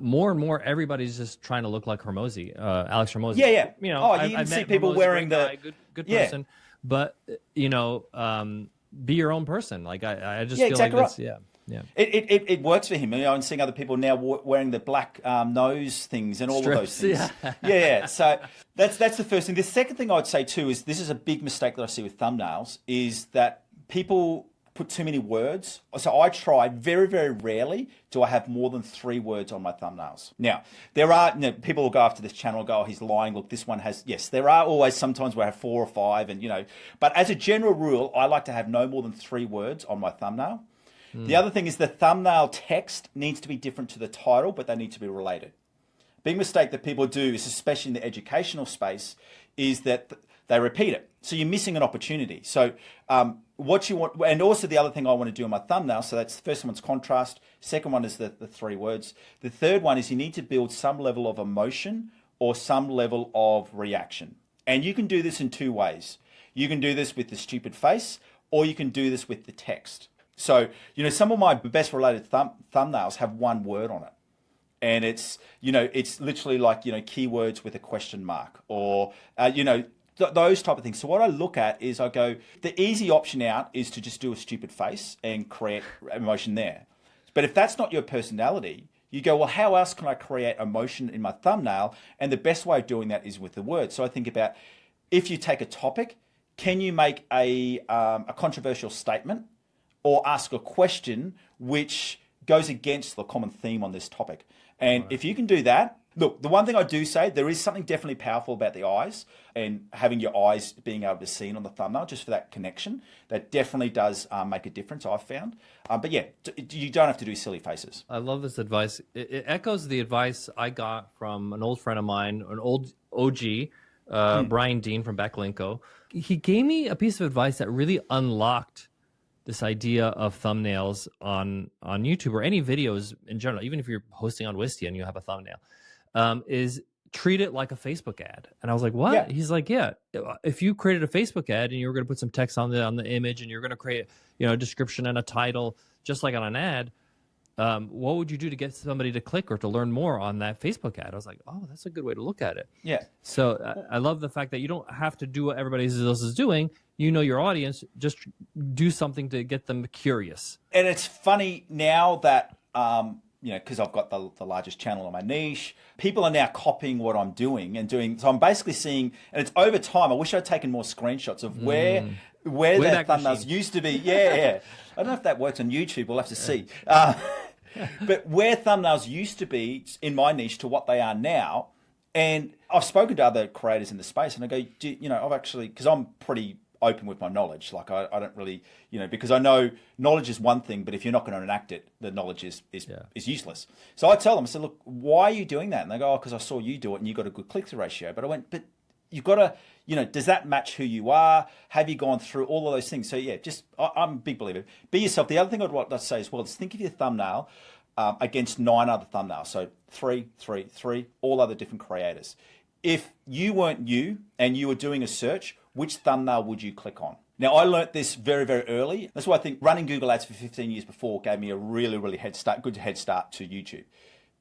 more and more everybody's just trying to look like Hormozi, Alex Hormozi. Yeah. I've can see met people Hormozi, wearing good person. But, be your own person. Like, I just feel exactly like this, right. Yeah. It works for him. I'm seeing other people now wearing the black nose things and all Strips, of those things. Yeah. So that's the first thing. The second thing I would say too is, this is a big mistake that I see with thumbnails, is that people put too many words. So I try very, very rarely do I have more than 3 words on my thumbnails. Now, there are, people will go after this channel and go, oh, he's lying. Look, this one has, yes, there are always sometimes where I have 4 or 5 and, but as a general rule, I like to have no more than 3 words on my thumbnail. The other thing is the thumbnail text needs to be different to the title, but they need to be related. Big mistake that people do is, especially in the educational space, is that they repeat it. So you're missing an opportunity. So what you want, and also the other thing I want to do on my thumbnail, so that's the first one's contrast, second one is the 3 words. The third one is you need to build some level of emotion or some level of reaction. And you can do this in 2 ways. You can do this with the stupid face, or you can do this with the text. So, some of my best related thumbnails have 1 word on it. And it's, it's literally like, keywords with a question mark or, those type of things. So what I look at is I go, the easy option out is to just do a stupid face and create emotion there. But if that's not your personality, you go, well, how else can I create emotion in my thumbnail? And the best way of doing that is with the words. So I think about, if you take a topic, can you make a controversial statement or ask a question which goes against the common theme on this topic? And if you can do that, look, the one thing I do say, there is something definitely powerful about the eyes and having your eyes being able to be seen on the thumbnail, just for that connection. That definitely does make a difference, I've found. But yeah, you don't have to do silly faces. I love this advice. It echoes the advice I got from an old friend of mine, an old OG, Brian Dean from Backlinko. He gave me a piece of advice that really unlocked this idea of thumbnails on YouTube or any videos in general, even if you're hosting on Wistia and you have a thumbnail, is treat it like a Facebook ad. And I was like, what? Yeah. He's like, yeah, if you created a Facebook ad and you were going to put some text on the image and you're going to create, a description and a title, just like on an ad, what would you do to get somebody to click or to learn more on that Facebook ad? I was like, oh, that's a good way to look at it. Yeah. So I love the fact that you don't have to do what everybody else is doing. You know your audience, just do something to get them curious. And it's funny now that, because I've got the largest channel on my niche, people are now copying what I'm doing and doing. So I'm basically seeing, and it's over time. I wish I'd taken more screenshots of where the thumbnails used to be. Yeah. I don't know if that works on YouTube. We'll have to see. But where thumbnails used to be in my niche to what they are now. And I've spoken to other creators in the space and I go, I've actually, because I'm pretty open with my knowledge. Like I don't really, because I know knowledge is one thing, but if you're not going to enact it, the knowledge is useless. So I tell them, I said, look, why are you doing that? And they go, oh, because I saw you do it and you got a good click-through ratio. But I went, but you've got to, does that match who you are? Have you gone through all of those things? So yeah, I'm a big believer. Be yourself. The other thing I'd like to say as well is think of your thumbnail against 9 other thumbnails. So 3, all other different creators. If you weren't you and you were doing a search, which thumbnail would you click on? Now, I learnt this very, very early. That's why I think running Google Ads for 15 years before gave me a really, really good head start to YouTube,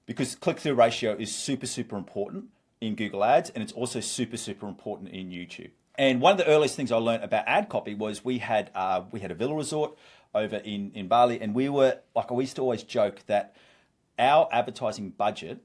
because click-through ratio is super, super important in Google Ads, and it's also super, super important in YouTube. And one of the earliest things I learned about ad copy was we had a villa resort over in Bali, and we used to always joke that our advertising budget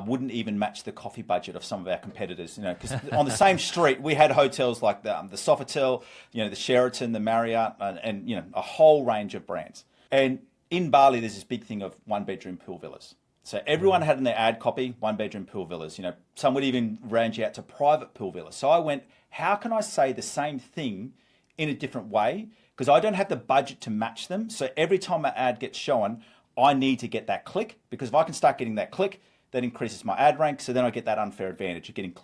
wouldn't even match the coffee budget of some of our competitors, because on the same street we had hotels like the Sofitel, the Sheraton, the Marriott, and a whole range of brands. And in Bali, there's this big thing of 1-bedroom pool villas. So everyone had in their ad copy 1-bedroom pool villas. Some would even range out to private pool villas. So I went, how can I say the same thing in a different way? Because I don't have the budget to match them. So every time my ad gets shown, I need to get that click, because if I can start getting that click, that increases my ad rank, so then I get that unfair advantage of getting,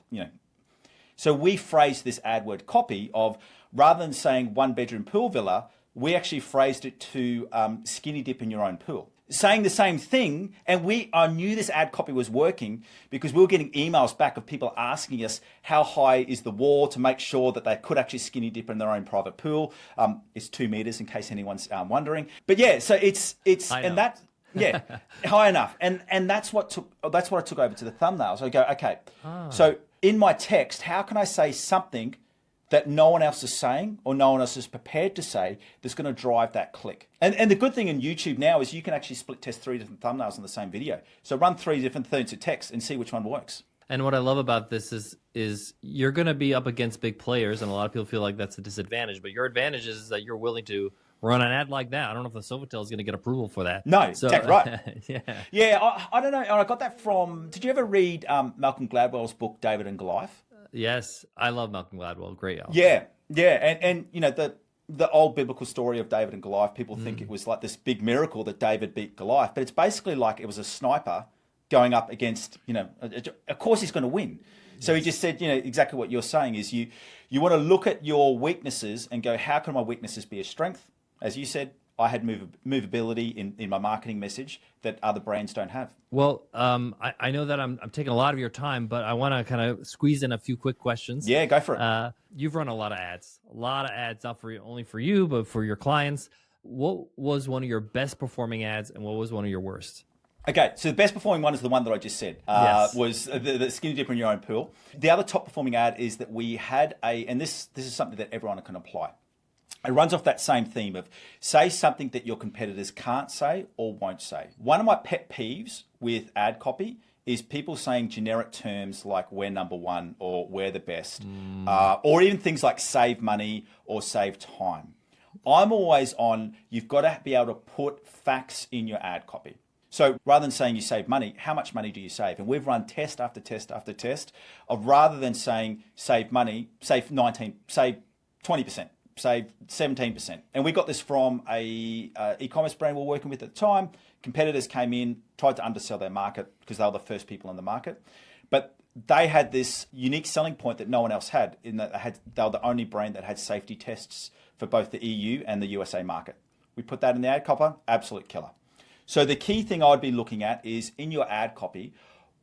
So we phrased this AdWord copy of, rather than saying 1-bedroom pool villa, we actually phrased it to skinny dip in your own pool. Saying the same thing, and I knew this ad copy was working because we were getting emails back of people asking us how high is the wall to make sure that they could actually skinny dip in their own private pool. It's 2 meters in case anyone's wondering. But yeah, so it's and that. Yeah, high enough, and that's what I took over to the thumbnails. I go, okay, so in my text, how can I say something that no one else is saying or no one else is prepared to say that's going to drive that click? And the good thing in YouTube now is you can actually split test 3 different thumbnails on the same video. So run 3 different things of text and see which one works. And what I love about this is you're going to be up against big players, and a lot of people feel like that's a disadvantage. But your advantage is that you're willing to run an ad like that. I don't know if the Sofitel is going to get approval for that. No, So, exactly right. yeah. Yeah, I don't know. And I got that from. Did you ever read Malcolm Gladwell's book David and Goliath? Yes, I love Malcolm Gladwell. Great author. Yeah, and you know the old biblical story of David and Goliath. People think it was like this big miracle that David beat Goliath, but it's basically like it was a sniper going up against. Of course he's going to win. So he just said, exactly what you're saying is you want to look at your weaknesses and go, how can my weaknesses be a strength? As you said, I had movability in my marketing message that other brands don't have. Well, I know that I'm taking a lot of your time, but I want to kind of squeeze in a few quick questions. Yeah, go for it. You've run a lot of ads, not only for you, but for your clients. What was one of your best performing ads, and what was one of your worst? Okay, so the best performing one is the one that I just said, Yes. was the skinny dipper in your own pool. The other top performing ad is that we had and this is something that everyone can apply. It runs off that same theme of say something that your competitors can't say or won't say. One of my pet peeves with ad copy is people saying generic terms like we're number one or we're the best, or even things like save money or save time. I'm always on, you've got to be able to put facts in your ad copy. So rather than saying you save money, how much money do you save? And we've run test after test after test of rather than saying save money, save 20%, save 17%. And we got this from a e-commerce brand we're working with at the time. Competitors came in, tried to undersell their market because they were the first people in the market. But they had this unique selling point that no one else had in that they were the only brand that had safety tests for both the EU and the USA market. We put that in the ad copy, absolute killer. So the key thing I'd be looking at is in your ad copy,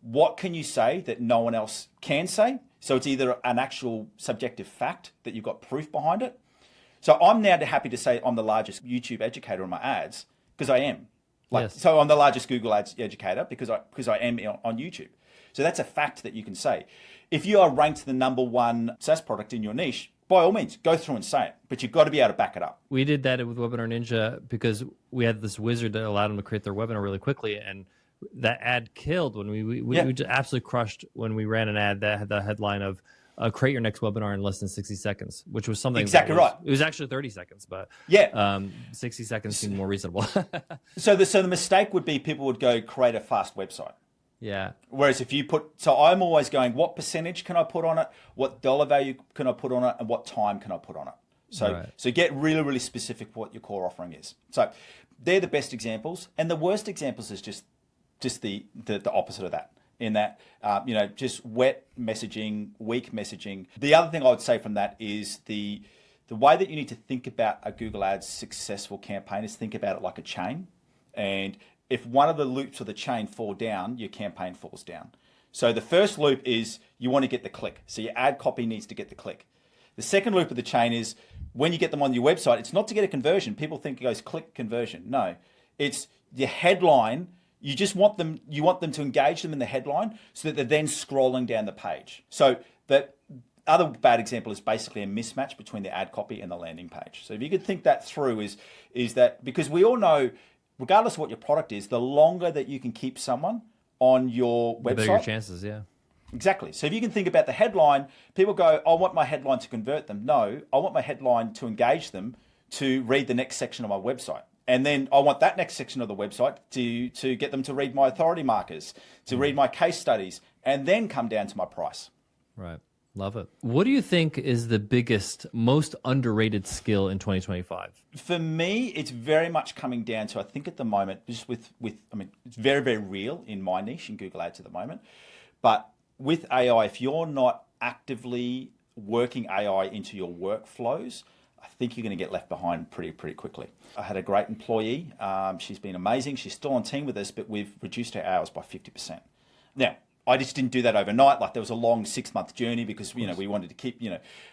what can you say that no one else can say? So it's either an actual subjective fact that you've got proof behind it. So I'm now happy to say I'm the largest YouTube educator on my ads because I am. Yes. So I'm the largest Google Ads educator because I am on YouTube. So that's a fact that you can say. If you are ranked the number one SaaS product in your niche, by all means, go through and say it, but you've got to be able to back it up. We did that with Webinar Ninja because we had this wizard that allowed them to create their webinar really quickly, and that ad killed when we just absolutely crushed when we ran an ad that had the headline of create your next webinar in less than 60 seconds, which was something exactly right. It was actually 30 seconds, but 60 seconds seemed more reasonable. So the mistake would be people would go create a fast website. Yeah. Whereas if you so I'm always going, what percentage can I put on it? What dollar value can I put on it? And what time can I put on it? So get really, really specific what your core offering is. So they're the best examples. And the worst examples is just the opposite of that. In that, just wet messaging, weak messaging. The other thing I would say from that is the way that you need to think about a Google Ads successful campaign is think about it like a chain. And if one of the loops of the chain fall down, your campaign falls down. So the first loop is you want to get the click. So your ad copy needs to get the click. The second loop of the chain is when you get them on your website, it's not to get a conversion. People think it goes click conversion. No, it's your headline. You want them to engage them in the headline so that they're then scrolling down the page. So the other bad example is basically a mismatch between the ad copy and the landing page. So if you could think that through is that because we all know, regardless of what your product is, the longer that you can keep someone on your website, the better your chances, yeah. Exactly. So if you can think about the headline, people go, I want my headline to convert them. No, I want my headline to engage them to read the next section of my website. And then I want that next section of the website to get them to read my authority markers, to read my case studies, and then come down to my price. Right. Love it. What do you think is the biggest, most underrated skill in 2025? For me, it's very much coming down to, I think at the moment, just it's very, very real in my niche in Google Ads at the moment. But with AI, if you're not actively working AI into your workflows, I think you're going to get left behind pretty quickly. I had a great employee. She's been amazing. She's still on team with us, but we've reduced her hours by 50%. Now, I just didn't do that overnight. Like there was a long 6-month journey because we wanted to keep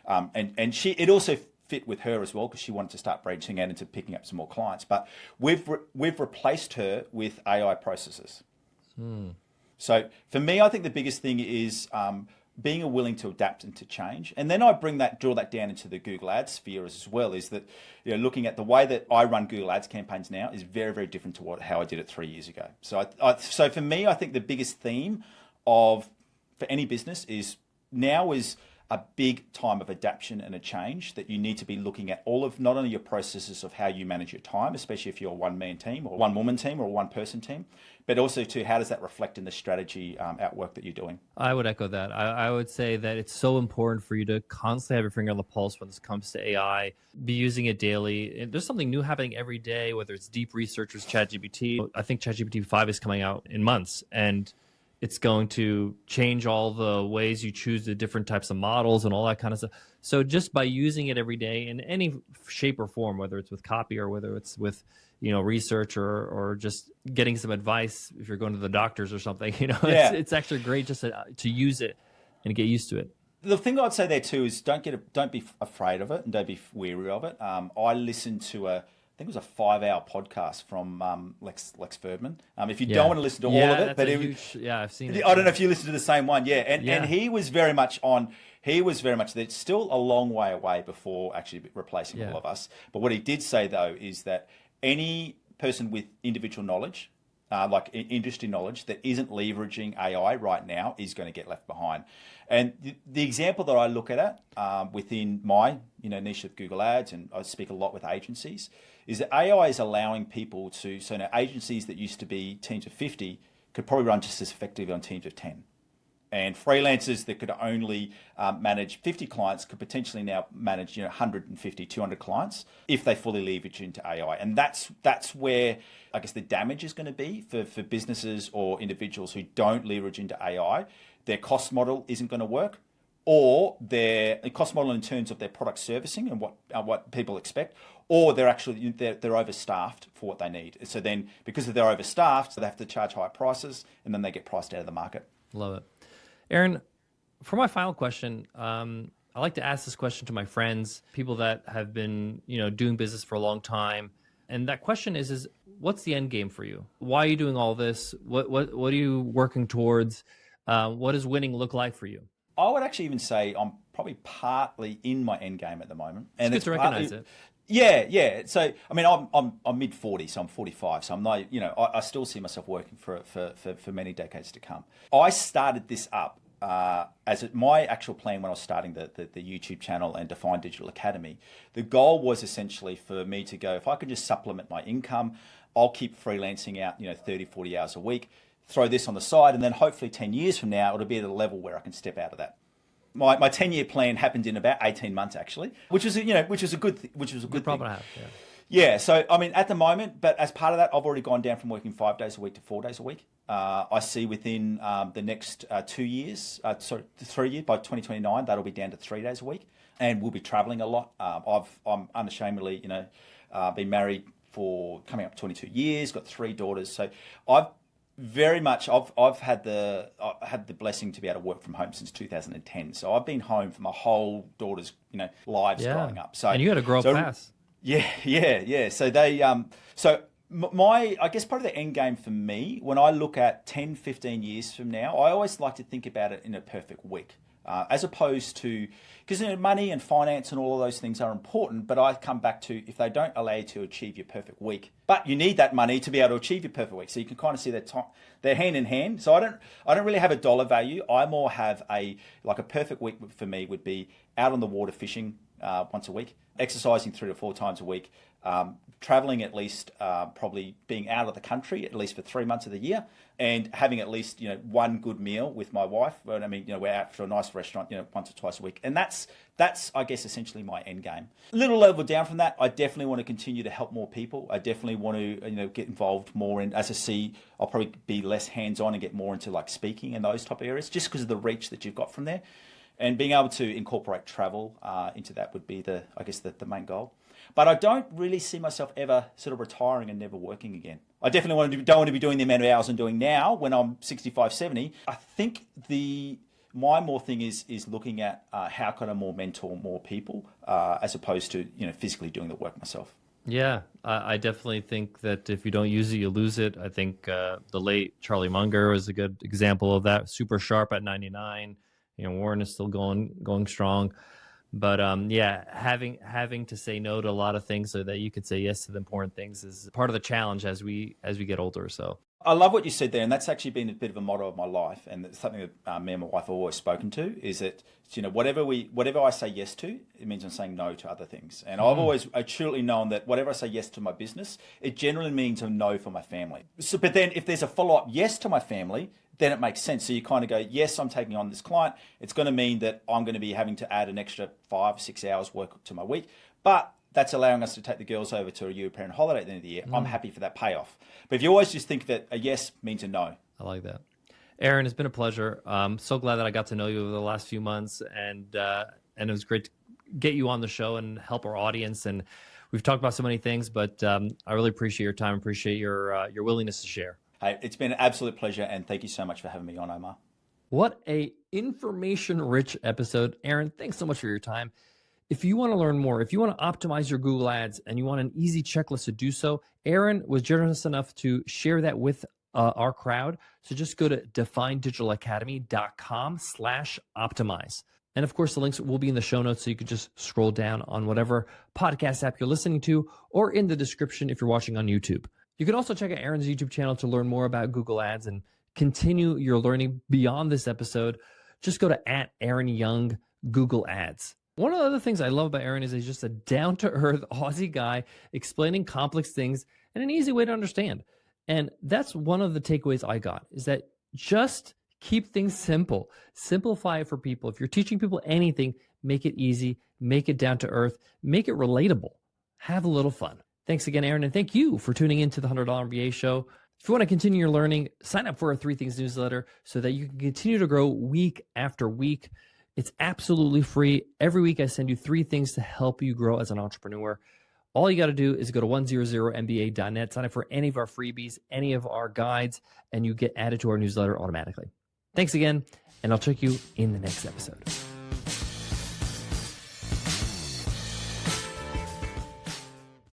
and it also fit with her as well because she wanted to start branching out into picking up some more clients. But we've replaced her with AI processes. So for me, I think the biggest thing is being willing to adapt and to change. And then I drill that down into the Google Ads sphere as well. Is that looking at the way that I run Google Ads campaigns now is very, very different to how I did it 3 years ago. So so for me, I think the biggest theme for any business is a big time of adaptation and a change that you need to be looking at all of not only your processes of how you manage your time, especially if you're a one-man team or one-woman team or a one-person team, but also to how does that reflect in the strategy at work that you're doing. I would echo that. I would say that it's so important for you to constantly have your finger on the pulse when this comes to AI, be using it daily. And there's something new happening every day, whether it's deep research with ChatGPT. I think ChatGPT 5 is coming out in months, and it's going to change all the ways you choose the different types of models and all that kind of stuff. So just by using it every day in any shape or form, whether it's with copy or whether it's with, research or just getting some advice if you're going to the doctors or something, it's actually great just to use it and get used to it. The thing I'd say there too is don't be afraid of it and don't be weary of it. I listened to I think it was a 5-hour podcast from Lex Ferdman. If you don't want to listen to all of it, but I've seen it. I don't know if you listened to the same one, and he was very much that it's still a long way away before actually replacing all of us. But what he did say though is that any person with individual knowledge, like industry knowledge, that isn't leveraging AI right now is going to get left behind. And the example that I look at it within my niche of Google Ads, and I speak a lot with agencies, is that AI is allowing people to, so now agencies that used to be teams of 50 could probably run just as effectively on teams of 10. And freelancers that could only manage 50 clients could potentially now manage 150, 200 clients if they fully leverage into AI. And that's where I guess the damage is going to be for businesses or individuals who don't leverage into AI. Their cost model isn't going to work, or their cost model in terms of their product servicing and what people expect, or they're overstaffed for what they need. So then because they're overstaffed, they have to charge higher prices, and then they get priced out of the market. Love it. Aaron, for my final question, I like to ask this question to my friends, people that have been, doing business for a long time. And that question is what's the end game for you? Why are you doing all this? What are you working towards? What does winning look like for you? I would actually even say I'm probably partly in my end game at the moment. And it's good to recognize it. Yeah. So, I mean, I'm mid 40, so I'm 45. So I'm not, I still see myself working for many decades to come. I started this up my actual plan when I was starting the YouTube channel and Define Digital Academy. The goal was essentially for me to go, if I could just supplement my income, I'll keep freelancing out, 30, 40 hours a week, throw this on the side, and then hopefully 10 years from now, it'll be at a level where I can step out of that. My 10-year plan happened in about 18 months actually, which was a good problem to have. Yeah. So I mean, at the moment, but as part of that, I've already gone down from working 5 days a week to 4 days a week. I see within the next 3 years, by 2029, that'll be down to 3 days a week, and we'll be traveling a lot. I'm unashamedly, been married for coming up 22 years, got 3 daughters, so I've had the blessing to be able to work from home since 2010. So I've been home for my whole daughter's lives growing up. So and you got to grow up fast. Yeah. So I guess part of the end game for me, when I look at 10, 15 years from now, I always like to think about it in a perfect week. As opposed to, because money and finance and all of those things are important, but I come back to if they don't allow you to achieve your perfect week, but you need that money to be able to achieve your perfect week. So you can kind of see they're hand in hand. So I don't really have a dollar value. I more have a perfect week for me would be out on the water fishing once a week, exercising 3 to 4 times a week, traveling at least, probably being out of the country at least for 3 months of the year, and having at least one good meal with my wife. I mean, we're out for a nice restaurant once or twice a week, and that's I guess essentially my end game. A little level down from that, I definitely want to continue to help more people. I definitely want to get involved more in, as I see, I'll probably be less hands-on and get more into like speaking and those type of areas, just because of the reach that you've got from there. And being able to incorporate travel into that would be the main goal. But I don't really see myself ever sort of retiring and never working again. I definitely don't want to be doing the amount of hours I'm doing now when I'm 65, 70. I think my more thing is looking at how can I more mentor more people as opposed to physically doing the work myself. Yeah, I definitely think that if you don't use it, you lose it. I think the late Charlie Munger was a good example of that. Super sharp at 99. Warren is still going strong. But having to say no to a lot of things so that you could say yes to the important things is part of the challenge as we get older. So I love what you said there, and that's actually been a bit of a motto of my life, and it's something that me and my wife have always spoken to. Is that whatever I say yes to, it means I'm saying no to other things. And I truly known that whatever I say yes to my business, it generally means a no for my family. So, but then if there's a follow up yes to my family, then it makes sense. So you kind of go, yes, I'm taking on this client. It's going to mean that I'm going to be having to add an extra 5 or 6 hours work to my week, but that's allowing us to take the girls over to a European holiday at the end of the year. I'm happy for that payoff. But if you always just think that a yes means a no. I like that. Aaron, it's been a pleasure. I'm so glad that I got to know you over the last few months, and it was great to get you on the show and help our audience. And we've talked about so many things, but I really appreciate your time, appreciate your willingness to share. Hey, it's been an absolute pleasure, and thank you so much for having me on, Omar. What a information-rich episode. Aaron, thanks so much for your time. If you want to learn more, if you want to optimize your Google Ads and you want an easy checklist to do so, Aaron was generous enough to share that with our crowd. So just go to definedigitalacademy.com/optimize. And of course, the links will be in the show notes, so you can just scroll down on whatever podcast app you're listening to, or in the description if you're watching on YouTube. You can also check out Aaron's YouTube channel to learn more about Google Ads and continue your learning beyond this episode. Just go to @AaronYoung Google Ads. One of the other things I love about Aaron is he's just a down-to-earth Aussie guy explaining complex things in an easy way to understand. And that's one of the takeaways I got, is that just keep things simple. Simplify it for people. If you're teaching people anything, make it easy, make it down to earth, make it relatable. Have a little fun. Thanks again, Aaron, and thank you for tuning in to the $100 MBA show. If you want to continue your learning, sign up for our 3 Things newsletter so that you can continue to grow week after week. It's absolutely free. Every week I send you 3 things to help you grow as an entrepreneur. All you got to do is go to 100mba.net, sign up for any of our freebies, any of our guides, and you get added to our newsletter automatically. Thanks again, and I'll check you in the next episode.